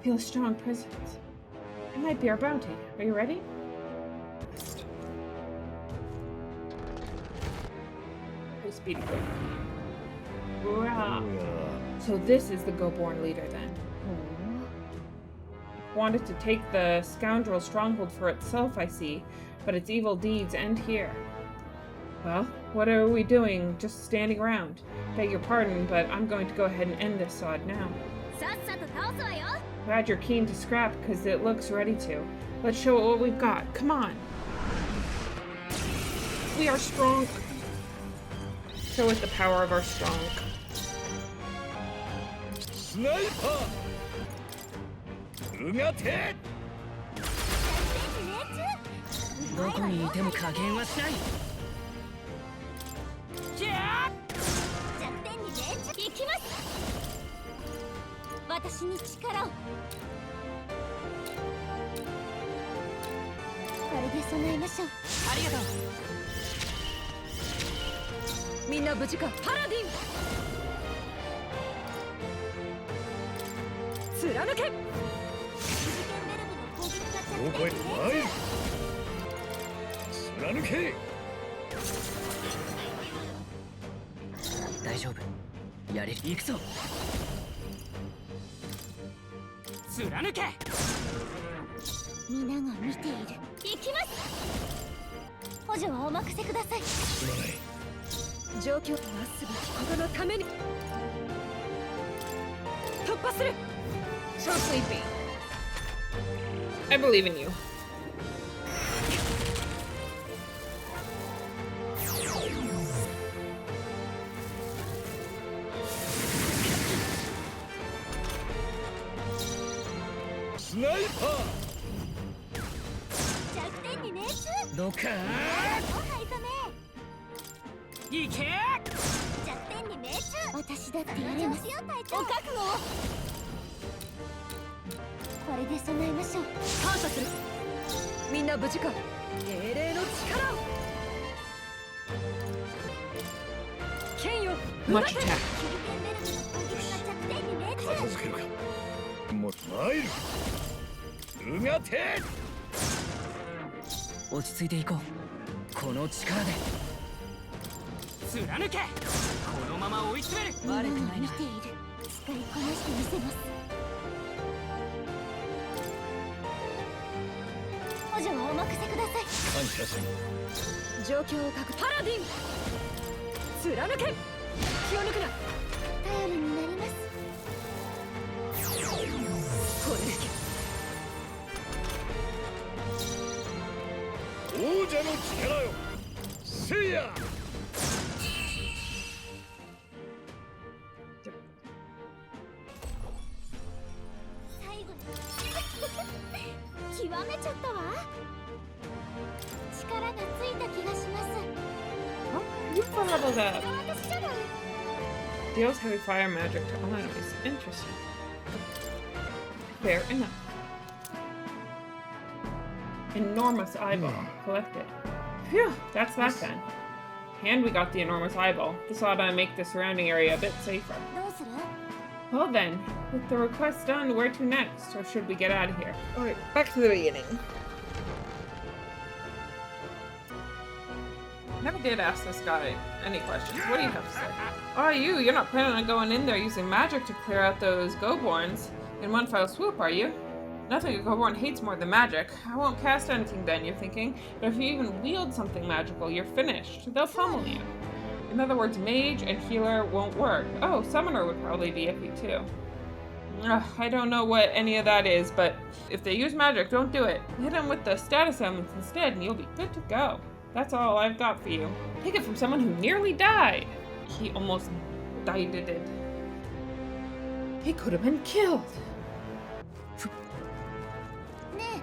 Feel a strong presence. It might be our bounty. Are you ready? Oh, speedy quick. Wow. So this is the Go-born leader then. Wanted to take the scoundrel stronghold for itself, I see, but its evil deeds end here. Well, what are we doing just standing around? Beg your pardon, but I'm going to go ahead and end this sod now. Glad you're keen to scrap, because it looks ready to. Let's show it what we've got. Come on. We are strong. Show it the power of our strong.
Sniper! うがて！
どこにいても加減はしない。じゃあ！
弱点に連中行きます。私に力を。これで備えましょう。
ありがとう。みんな無事か？パラディン。貫け。
どこへ参る。貫け。
大丈夫。やれる。行くぞ。貫け。
皆が見ている。行きます。補助はお任せください。
すまない。
状況なすべきことのために突破する。
So sleepy. I believe in you.
Sniper!
どうか
おはいざめ
いけ
弱点に命中私だってやれますよ隊長お覚悟をこれで備えましょう
感謝するみんな無事か英霊の力を剣よ
Much attack.
キルテンベルクの攻撃が弱点に命中
片付けるかもう参るうがて
落ち着いていこうこの力で貫けこのまま追い詰める
みんな
悪くないな
が見ている使いこなしてみせます補助はお任せください
感謝する
状況を書くパラディン貫け気を抜くな
頼りになります
これだけ
王者の力よせいや
最後に極めちゃったわ力がついた気がします
You fun level that
私じゃない
deals heavy fire magic to all enemies. Interesting. Fair enough. Enormous eyeball collected. Phew, that's that then. And we got the enormous eyeball. This ought to make the surrounding area a bit safer.
どうする
Well then, with the request done, where to next? Or should we get out of here?
Alright, back to the beginning.
Never did ask this guy any questions. What do you have to say? Oh, you're not planning on going in there using magic to clear out those Goborns in one fell swoop, are you? Nothing a Goborn hates more than magic. I won't cast anything then, you're thinking. But if you even wield something magical, you're finished. They'll pummel you. In other words, mage and healer won't work. Oh, summoner would probably be iffy too. I don't know what any of that is, but if they use magic, don't do it. Hit them with the status elements instead, and you'll be good to go. That's all I've got for you. Take it from someone who nearly died. He almost died. He could have been killed.
ね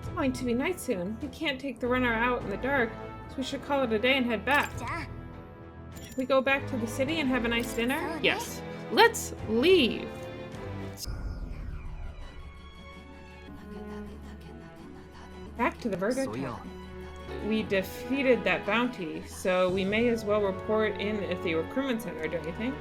It's going to be night soon. We can't take the runner out in the dark, so we should call it a day and head back.
えじゃあ
Should we go back to the city and have a nice dinner?
Okay.
Yes. Let's leave. Back to the Virgo
So, yeah.
Town. We defeated that bounty, so we may as well report in at the recruitment center, don't you think?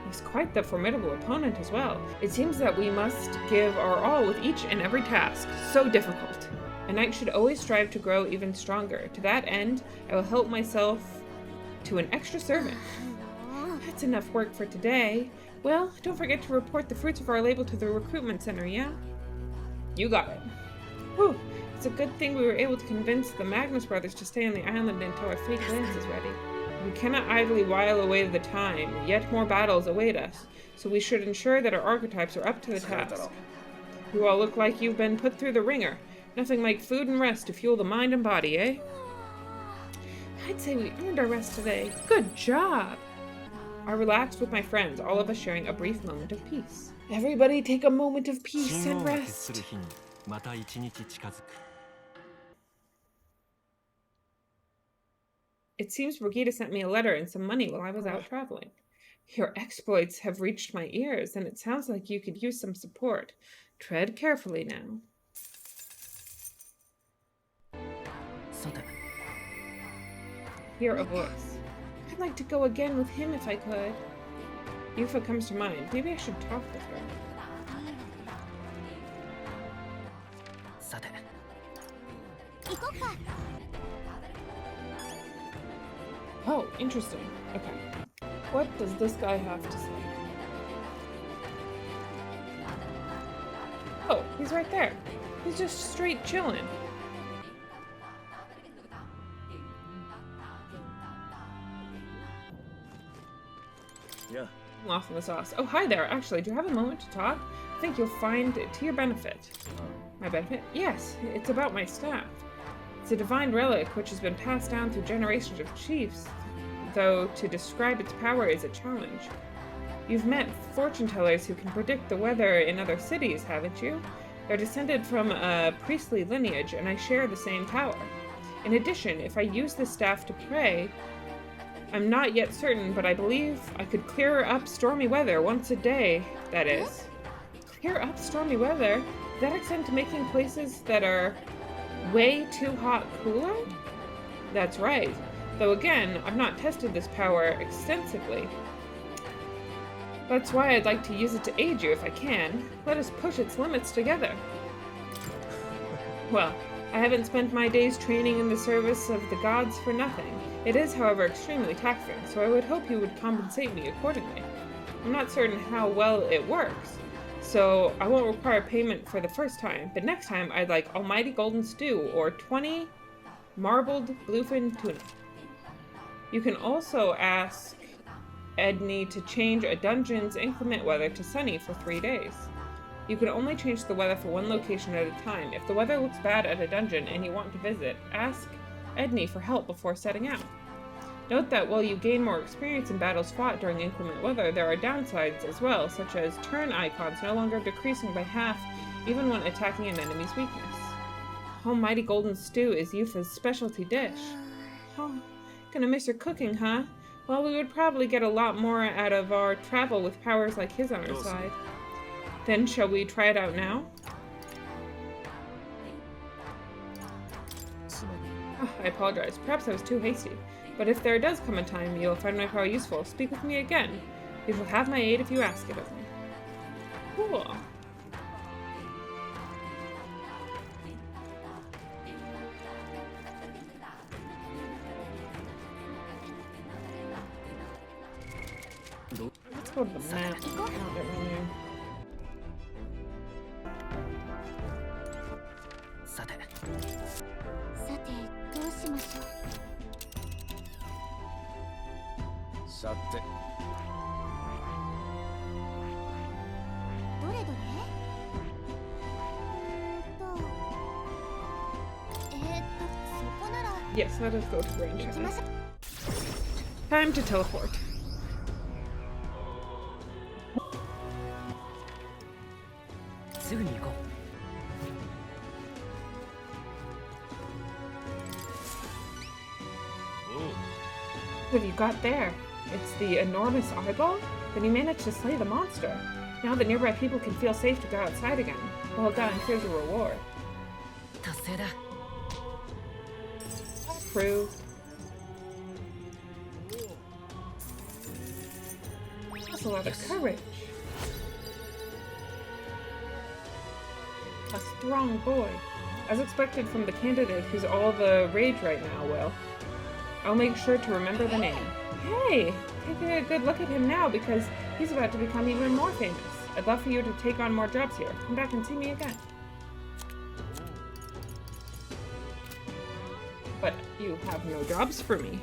He's quite the formidable opponent as well. It seems that we must give our all with each and every task. So difficult. A knight should always strive to grow even stronger. To that end, I will help myself to an extra servant. That's enough work for today. Well, don't forget to report the fruits of our labor to the recruitment center, yeah? You got it. Whew. It's a good thing we were able to convince the Magnus brothers to stay on the island until our fake lance is ready. We cannot idly while away the time, yet more battles await us, so we should ensure that our archetypes are up to the task. You all look like you've been put through the ringer. Nothing like food and rest to fuel the mind and body, eh? I'd say we earned our rest today. Good job! I relaxed with my friends, all of us sharing a brief moment of peace. Everybody take a moment of peace and rest.
また一日近づく
It seems Brigida sent me a letter and some money while I was out traveling. Your exploits have reached my ears, and it sounds like you could use some support. Tread carefully now.
さて
Hear a voice. I'd like to go again with him if I could. Yufa comes to mind. Maybe I should talk with her.
さて
行こっか
Oh, interesting. Okay. What does this guy have to say? Oh, he's right there. He's just straight chilling.
Yeah.
Lost in the sauce. Oh, hi there. Actually, do you have a moment to talk? I think you'll find it to your benefit. My benefit? Yes, it's about my staff. It's a divine relic which has been passed down through generations of chiefs, though to describe its power is a challenge. You've met fortune tellers who can predict the weather in other cities, haven't you? They're descended from a priestly lineage, and I share the same power. In addition, if I use this staff to pray, I'm not yet certain, but I believe I could clear up stormy weather once a day, that is. Clear up stormy weather? Does that extend to making places that are way too hot cooler? That's right. Though again, I've not tested this power extensively. That's why I'd like to use it to aid you if I can. Let us push its limits together. Well, I haven't spent my days training in the service of the gods for nothing. It is, however, extremely taxing, so I would hope you would compensate me accordingly. I'm not certain how well it works, so I won't require payment for the first time, but next time I'd like almighty golden stew or 20 marbled bluefin tuna. You can also ask Edney to change a dungeon's inclement weather to sunny for 3 days. You can only change the weather for one location at a time. If the weather looks bad at a dungeon and you want to visit, ask Edney for help before setting out. Note that while you gain more experience in battles fought during inclement weather, there are downsides as well, such as turn icons no longer decreasing by half even when attacking an enemy's weakness. Almighty golden stew is Yufa's specialty dish. Oh, gonna miss her cooking, huh? Well, we would probably get a lot more out of our travel with powers like his on our side. Then shall we try it out now? Oh, I apologize. Perhaps I was too hasty. But if there does come a time you'll find my power useful, speak with me again. You shall have my aid if you ask it of me. Cool. Let's go to the map. I don't get really...
さてどうしましょう。
さて
どれどれそこなら
Yes, let us go to Grand
行きましょう。
Time to teleport. What have you got there? It's the enormous eyeball? Then you managed to slay the monster. Now the nearby people can feel safe to go outside again. Well done, here's a reward. Prove. That's a lot of courage. A strong boy. As expected from the candidate who's all the rage right now, Will. I'll make sure to remember the name. Hey! Taking a good look at him now because he's about to become even more famous. I'd love for you to take on more jobs here. Come back and see me again. But you have no jobs for me.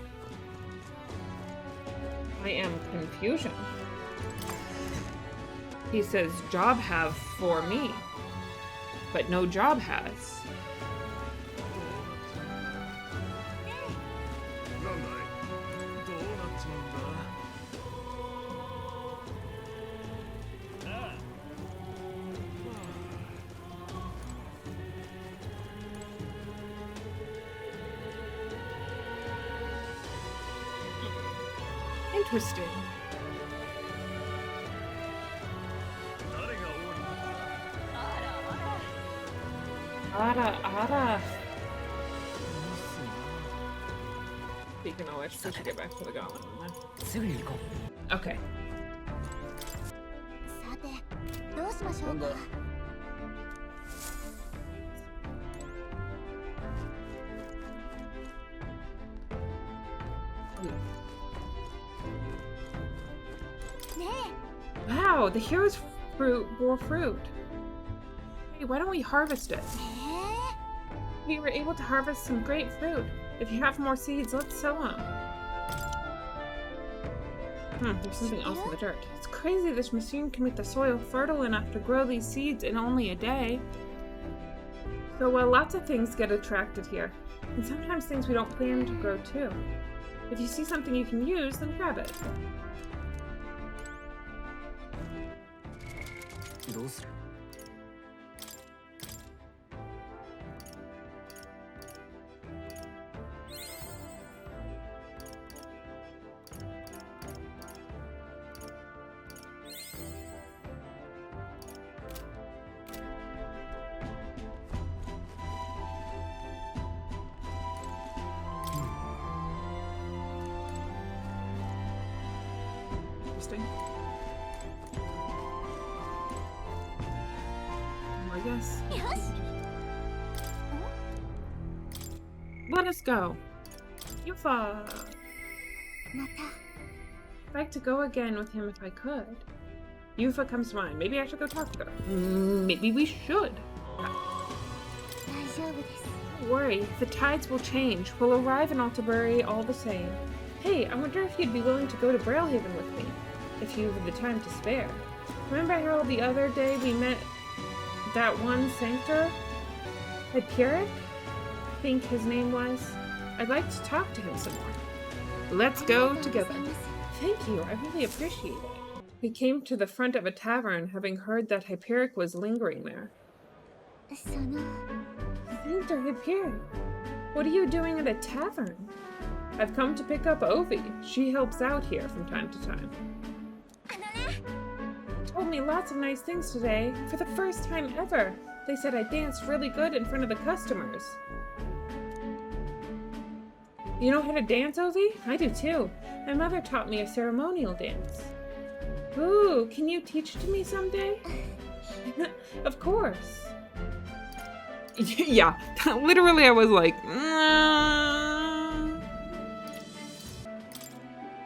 I am confusion. He says job have for me, but no job has. Interesting. Ara. Speaking of which, we should get back to the gauntlet. Okay.
さてどうしましょうか。ねえ。
Wow, the hero's fruit bore fruit. Hey, why don't we harvest it? We were able to harvest some great fruit. If you have more seeds, let's sow them. There's something else in the dirt. It's crazy this machine can make the soil fertile enough to grow these seeds in only a day. So, well, lots of things get attracted here. And sometimes things we don't plan to grow too. If you see something you can use, then grab it.
どうする
ね
interesting. Well, I guess. Let us go. Yufa!
また
I'd like to go again with him if I could. Yufa comes to mind. Maybe I should go talk to her. Maybe we should.
大丈夫です
Don't worry, the tides will change. We'll arrive in Altabury all the same. Hey, I wonder if you'd be willing to go to Brailhaven with me, if you have the time to spare. Remember how the other day we met that one sanctor? Hyperic? I think his name was. I'd like to talk to him some more. Let's go together. Thank you, I really appreciate it. We came to the front of a tavern, having heard that Hyperic was lingering there.
その
Sanctor Hyperic, what are you doing at a tavern? I've come to pick up Ovi. She helps out here from time to time.
あのね
Told me lots of nice things today. For the first time ever. They said I danced really good in front of the customers. You know how to dance, Ovi? I do too. My mother taught me a ceremonial dance. Ooh, can you teach it to me someday? Of course. Yeah, literally I was like,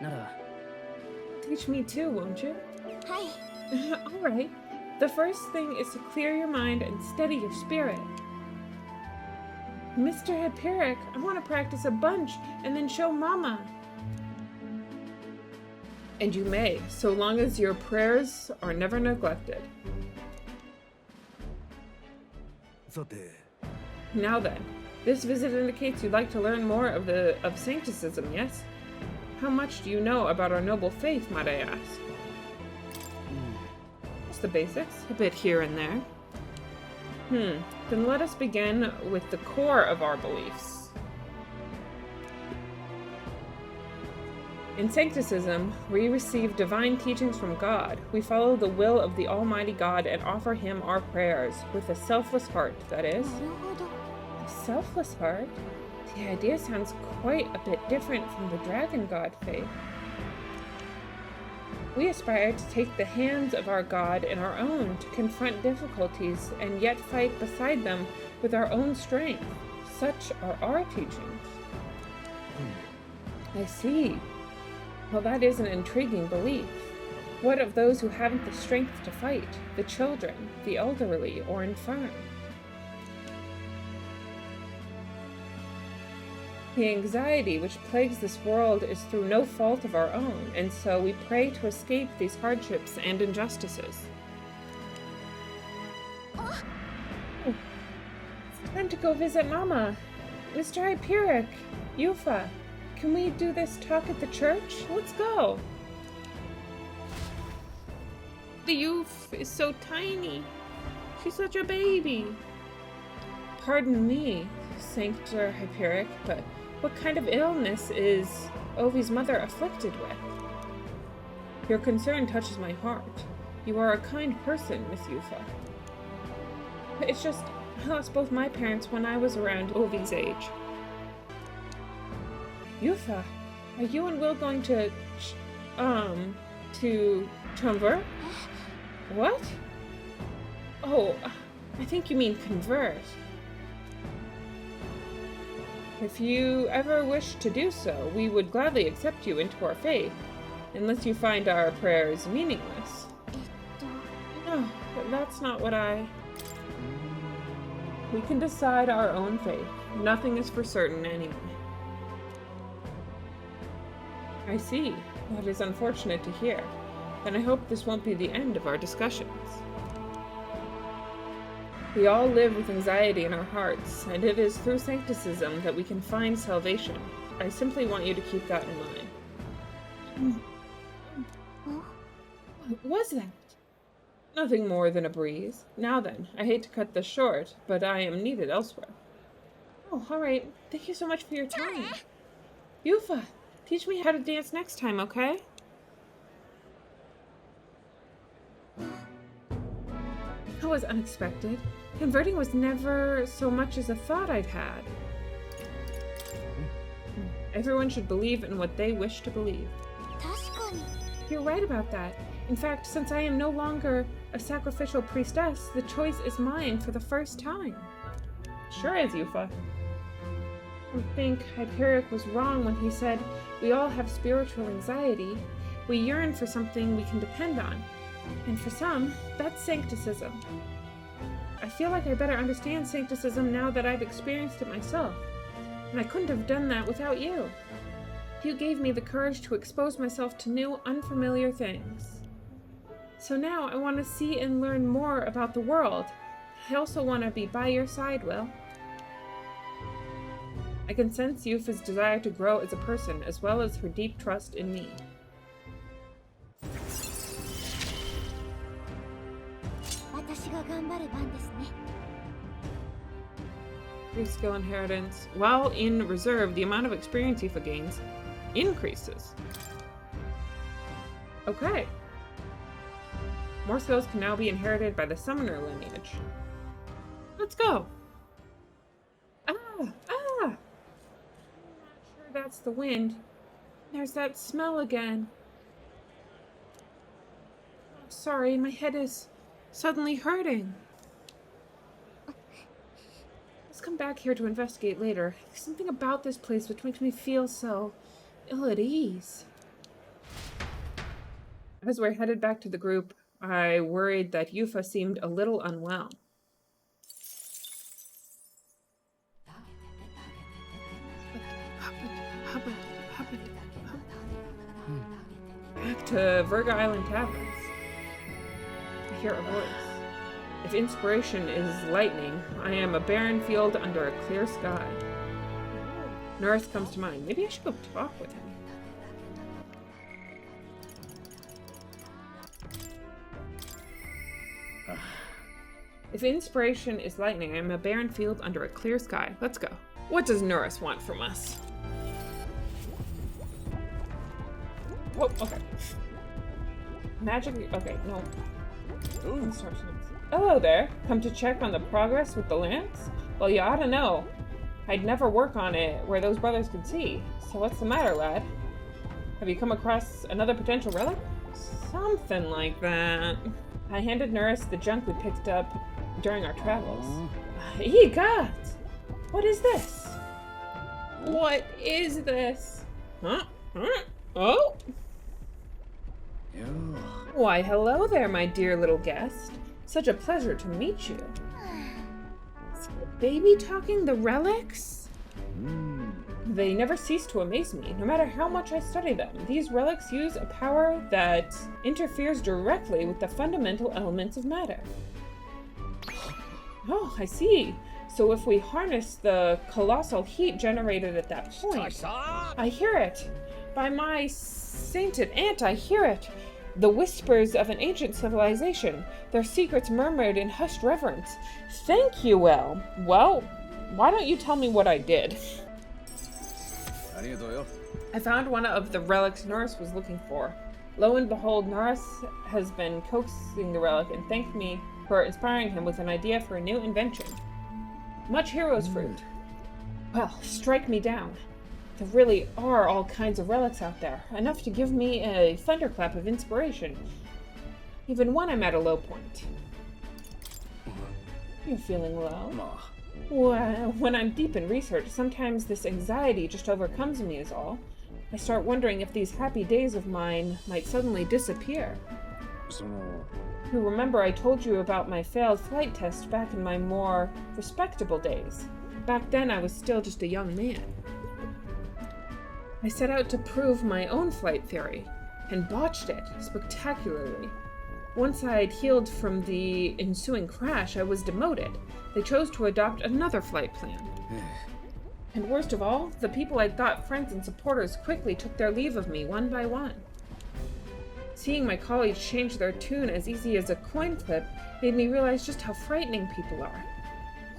なら
Teach me too, won't you?
はい
Alright. The first thing is to clear your mind and steady your spirit. Mr. Hyperic, I want to practice a bunch and then show Mama. And you may, so long as your prayers are never neglected.
さて
Now then, this visit indicates you'd like to learn more of Sancticism, yes? How much do you know about our noble faith, might I ask? Just the basics, a bit here and there. Then let us begin with the core of our beliefs. In Sancticism, we receive divine teachings from God. We follow the will of the Almighty God and offer Him our prayers, with a selfless heart, that is.
なるほど
A selfless heart? The idea sounds quite a bit different from the Dragon God faith. We aspire to take the hands of our God in our own, to confront difficulties, and yet fight beside them with our own strength. Such are our teachings. I see. Well, that is an intriguing belief. What of those who haven't the strength to fight? The children, the elderly, or infirm? The anxiety which plagues this world is through no fault of our own, and so we pray to escape these hardships and injustices. Oh, it's time to go visit Mama. Mr. Hyperic, Yufa, can we do this talk at the church? Let's go. The youth is so tiny. She's such a baby. Pardon me, Sanctor Hyperic, but what kind of illness is Ovi's mother afflicted with? Your concern touches my heart. You are a kind person, Miss Yufa. It's just, I lost both my parents when I was around Ovi's age. Yufa, are you and Will going to convert? What? Oh, I think you mean convert. If you ever wish to do so, we would gladly accept you into our faith, unless you find our prayers meaningless.
えっと
No, but that's not what We can decide our own fate. Nothing is for certain anyway. I see. That is unfortunate to hear. And I hope this won't be the end of our discussions. We all live with anxiety in our hearts, and it is through Sancticism that we can find salvation. I simply want you to keep that in mind. What was that? Nothing more than a breeze. Now then, I hate to cut this short, but I am needed elsewhere. Oh, alright. Thank you so much for your time. Yufa, teach me how to dance next time, okay? That was unexpected. Converting was never so much as a thought I'd had. Everyone should believe in what they wish to believe.
確かに
you're right about that. In fact, since I am no longer a sacrificial priestess, the choice is mine for the first time. Sure is, Yufa. I think Hyperic was wrong when he said we all have spiritual anxiety. We yearn for something we can depend on. And for some, that's sancticism. I feel like I better understand sancticism now that I've experienced it myself. And I couldn't have done that without you. You gave me the courage to expose myself to new, unfamiliar things. So now I want to see and learn more about the world. I also want to be by your side, Will. I can sense Yufa's desire to grow as a person, as well as her deep trust in me. Your skill inheritance. While in reserve, the amount of experience Yufa gains increases. Okay. More skills can now be inherited by the summoner lineage. Let's go. I'm not sure that's the wind. There's that smell again. Oh, sorry, my head is suddenly hurting. Let's come back here to investigate later. There's something about this place which makes me feel so ill at ease. As we're headed back to the group, I worried that Yufa seemed a little unwell. Back to Virga Island Taverns. I hear a voice. If inspiration is lightning, I am a barren field under a clear sky. North comes to mind. Maybe I should go talk with him. If inspiration is lightning, I am a barren field under a clear sky. Let's go. What does Norris want from us? Oh, okay. Magic. Okay, no. Instructions. Hello there. Come to check on the progress with the lance? Well, you ought to know. I'd never work on it where those brothers could see. So what's the matter, lad? Have you come across another potential relic? Something like that. I handed Norris the junk we picked up during our travels. Egot! What is this? What is this? Huh? Oh? Why, hello there, my dear little guest. Such a pleasure to meet you. Is the baby talking the relics? They never cease to amaze me, no matter how much I study them. These relics use a power that interferes directly with the fundamental elements of matter. Oh, I see. So if we harness the colossal heat generated at that point, I hear it. By my sainted aunt, I hear it. The whispers of an ancient civilization, their secrets murmured in hushed reverence. Thank you, Will. Well, why don't you tell me what I did? I found one of the relics Norris was looking for. Lo and behold, Norris has been coaxing the relic and thanked me for inspiring him with an idea for a new invention. Much hero's fruit. Well, strike me down. There really are all kinds of relics out there, enough to give me a thunderclap of inspiration. Even when I'm at a low point. You're feeling low? Well, when I'm deep in research, sometimes this anxiety just overcomes me is all. I start wondering if these happy days of mine might suddenly disappear. You remember I told you about my failed flight test back in my more respectable days. Back then I was still just a young man. I set out to prove my own flight theory, and botched it spectacularly. Once I had healed from the ensuing crash, I was demoted. They chose to adopt another flight plan. And worst of all, the people I thought friends and supporters quickly took their leave of me one by one. Seeing my colleagues change their tune as easy as a coin flip made me realize just how frightening people are.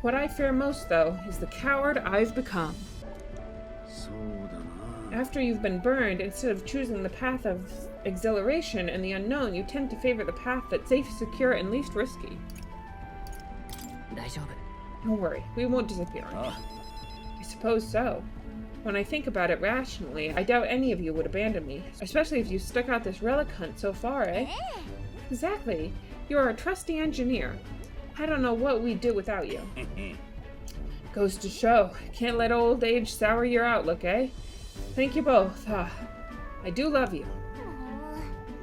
What I fear most, though, is the coward I've become. After you've been burned, instead of choosing the path of exhilaration and the unknown, you tend to favor the path that's safe, secure, and least risky. Don't worry, we won't disappear. I suppose so. When I think about it rationally, I doubt any of you would abandon me, especially if you stuck out this relic hunt so far, eh? Exactly. You're a trusty engineer. I don't know what we'd do without you. Goes to show, can't let old age sour your outlook, eh? Thank you both. I do love you.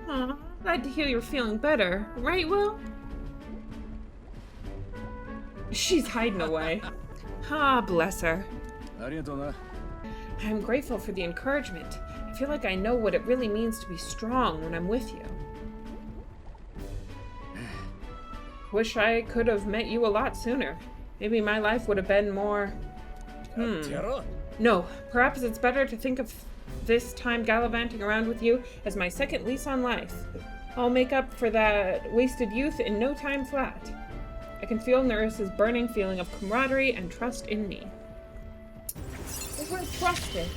Aw, glad to hear you're feeling better. Right, Will? She's hiding away. Ah, bless her. I'm grateful for the encouragement. I feel like I know what it really means to be strong when I'm with you. Wish I could have met you a lot sooner. Maybe my life would have been more... No, perhaps it's better to think of this time gallivanting around with you as my second lease on life. I'll make up for that wasted youth in no time flat. I can feel Nurse's burning feeling of camaraderie and trust in me. We're trusted.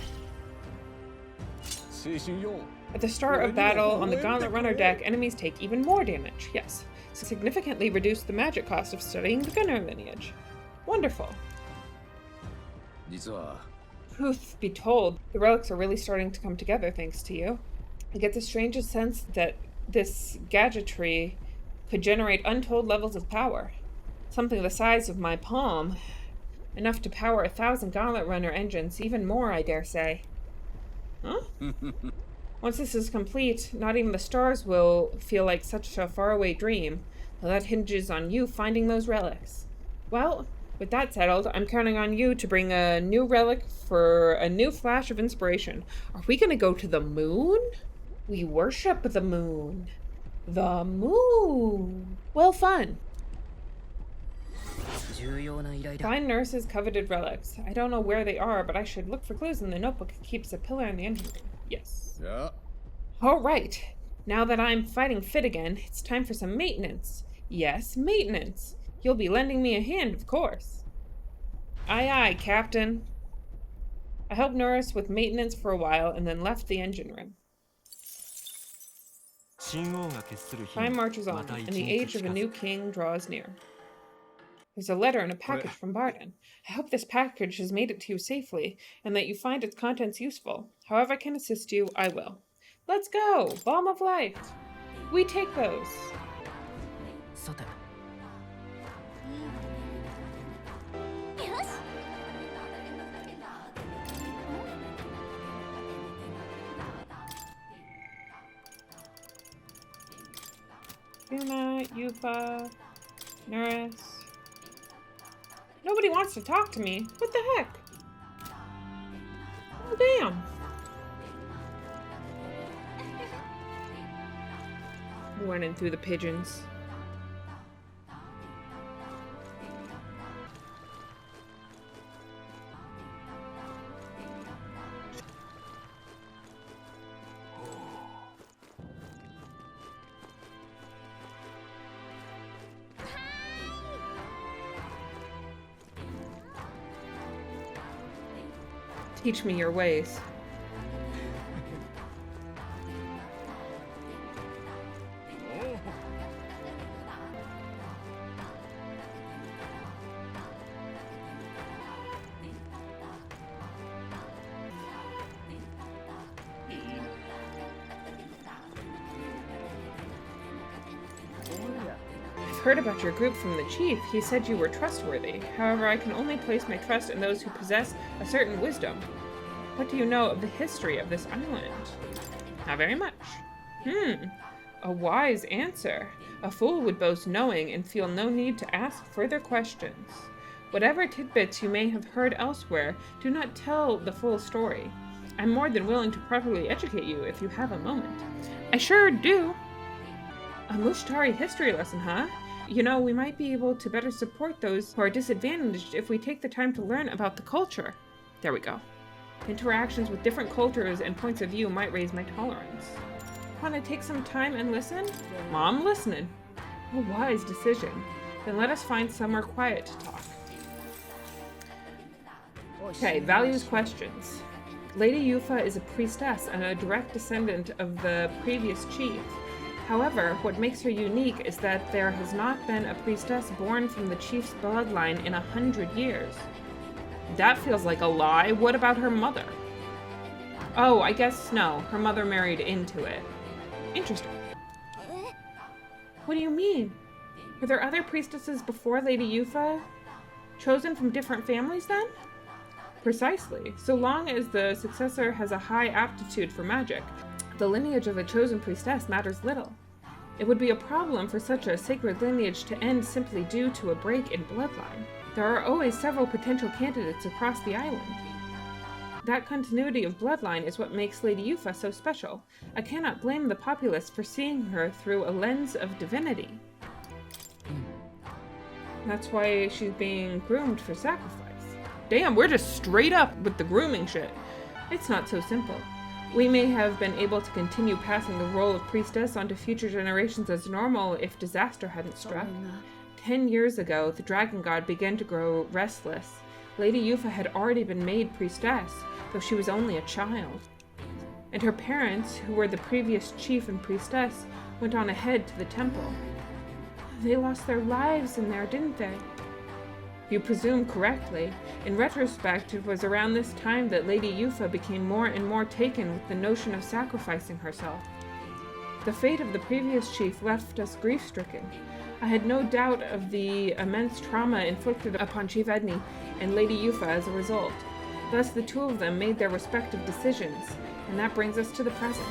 At the start of battle, on the Gauntlet Runner deck, enemies take even more damage. Yes. Significantly reduce the magic cost of studying the Gunner lineage. Wonderful. Truth be told, the relics are really starting to come together thanks to you. I get the strangest sense that this gadgetry could generate untold levels of power. Something the size of my palm. Enough to power 1,000 Gauntlet Runner engines, even more, I dare say. Huh? Once this is complete, not even the stars will feel like such a faraway dream. Well, that hinges on you finding those relics. Well, with that settled, I'm counting on you to bring a new relic for a new flash of inspiration. Are we going to go to the moon? We worship the moon. The moon. Well, fun. Find Nurse's coveted relics. I don't know where they are, but I should look for clues in the notebook that keeps a pillar in the engine room. Yes.
Yeah.
All right. Now that I'm fighting fit again, it's time for some maintenance. Yes, maintenance. You'll be lending me a hand, of course. Aye, aye, Captain. I helped Nurse with maintenance for a while and then left the engine room. Time marches on, and the age of a new king draws near. There's a letter and a package from Barden. I hope this package has made it to you safely, and that you find its contents useful. However I can assist you, I will. Let's go! Balm of life! We take those! Yuna, Yufa, Nurse. Nobody wants to talk to me. What the heck? Oh, damn. Running through the pigeons. Teach me your ways. I've heard about your group from the chief. He said you were trustworthy. However, I can only place my trust in those who possess a certain wisdom. What do you know of the history of this island? Not very much. A wise answer. A fool would boast knowing and feel no need to ask further questions. Whatever tidbits you may have heard elsewhere, do not tell the full story. I'm more than willing to properly educate you if you have a moment. I sure do. A Mushtari history lesson, huh? You know, we might be able to better support those who are disadvantaged if we take the time to learn about the culture. There we go. Interactions with different cultures and points of view might raise my tolerance. Want to take some time and listen? Mom, listening. A wise decision. Then let us find somewhere quiet to talk. Okay, values questions. Lady Yufa is a priestess and a direct descendant of the previous chief. However, what makes her unique is that there has not been a priestess born from the chief's bloodline in 100 years. That feels like a lie. What about her mother? Oh, I guess no. Her mother married into it. Interesting. What do you mean? Were there other priestesses before Lady Yufa? Chosen from different families then? Precisely. So long as the successor has a high aptitude for magic, the lineage of a chosen priestess matters little. It would be a problem for such a sacred lineage to end simply due to a break in bloodline. There are always several potential candidates across the island. That continuity of bloodline is what makes Lady Yufa so special. I cannot blame the populace for seeing her through a lens of divinity. That's why she's being groomed for sacrifice. Damn, we're just straight up with the grooming shit. It's not so simple. We may have been able to continue passing the role of priestess onto future generations as normal if disaster hadn't struck. 10 years ago, the dragon god began to grow restless. Lady Yufa had already been made priestess, though she was only a child. And her parents, who were the previous chief and priestess, went on ahead to the temple. They lost their lives in there, didn't they? You presume correctly. In retrospect, it was around this time that Lady Yufa became more and more taken with the notion of sacrificing herself. The fate of the previous chief left us grief-stricken. I had no doubt of the immense trauma inflicted upon Chief Edney and Lady Yufa as a result. Thus, the two of them made their respective decisions, and that brings us to the present.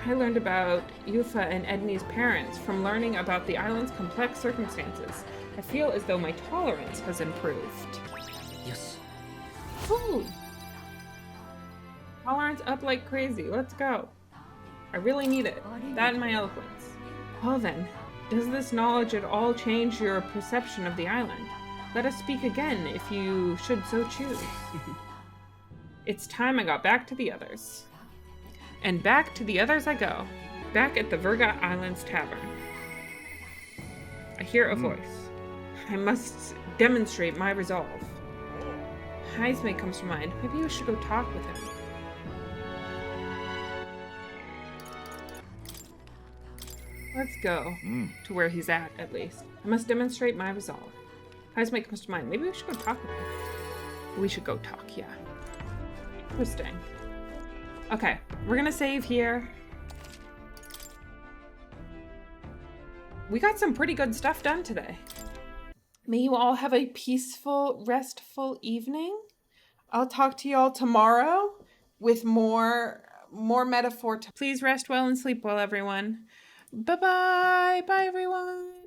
I learned about Yufa and Edney's parents from learning about the island's complex circumstances. I feel as though my tolerance has improved.
Yes.
Food! Tolerance up like crazy. Let's go. I really need it. That and my eloquence. Well then, does this knowledge at all change your perception of the island? Let us speak again if you should so choose. It's time I got back to the others. And back to the others I go. Back at the Verga Islands Tavern. I hear a voice. I must demonstrate my resolve. Heisme comes to mind. Maybe we should go talk with him. Let's go to where he's at least. I must demonstrate my resolve. Heisme comes to mind. Maybe we should go talk with him. We should go talk, yeah. Interesting. Okay, we're gonna save here. We got some pretty good stuff done today. May you all have a peaceful, restful evening. I'll talk to you all tomorrow with more metaphor. Please rest well and sleep well, everyone. Bye-bye. Bye, everyone.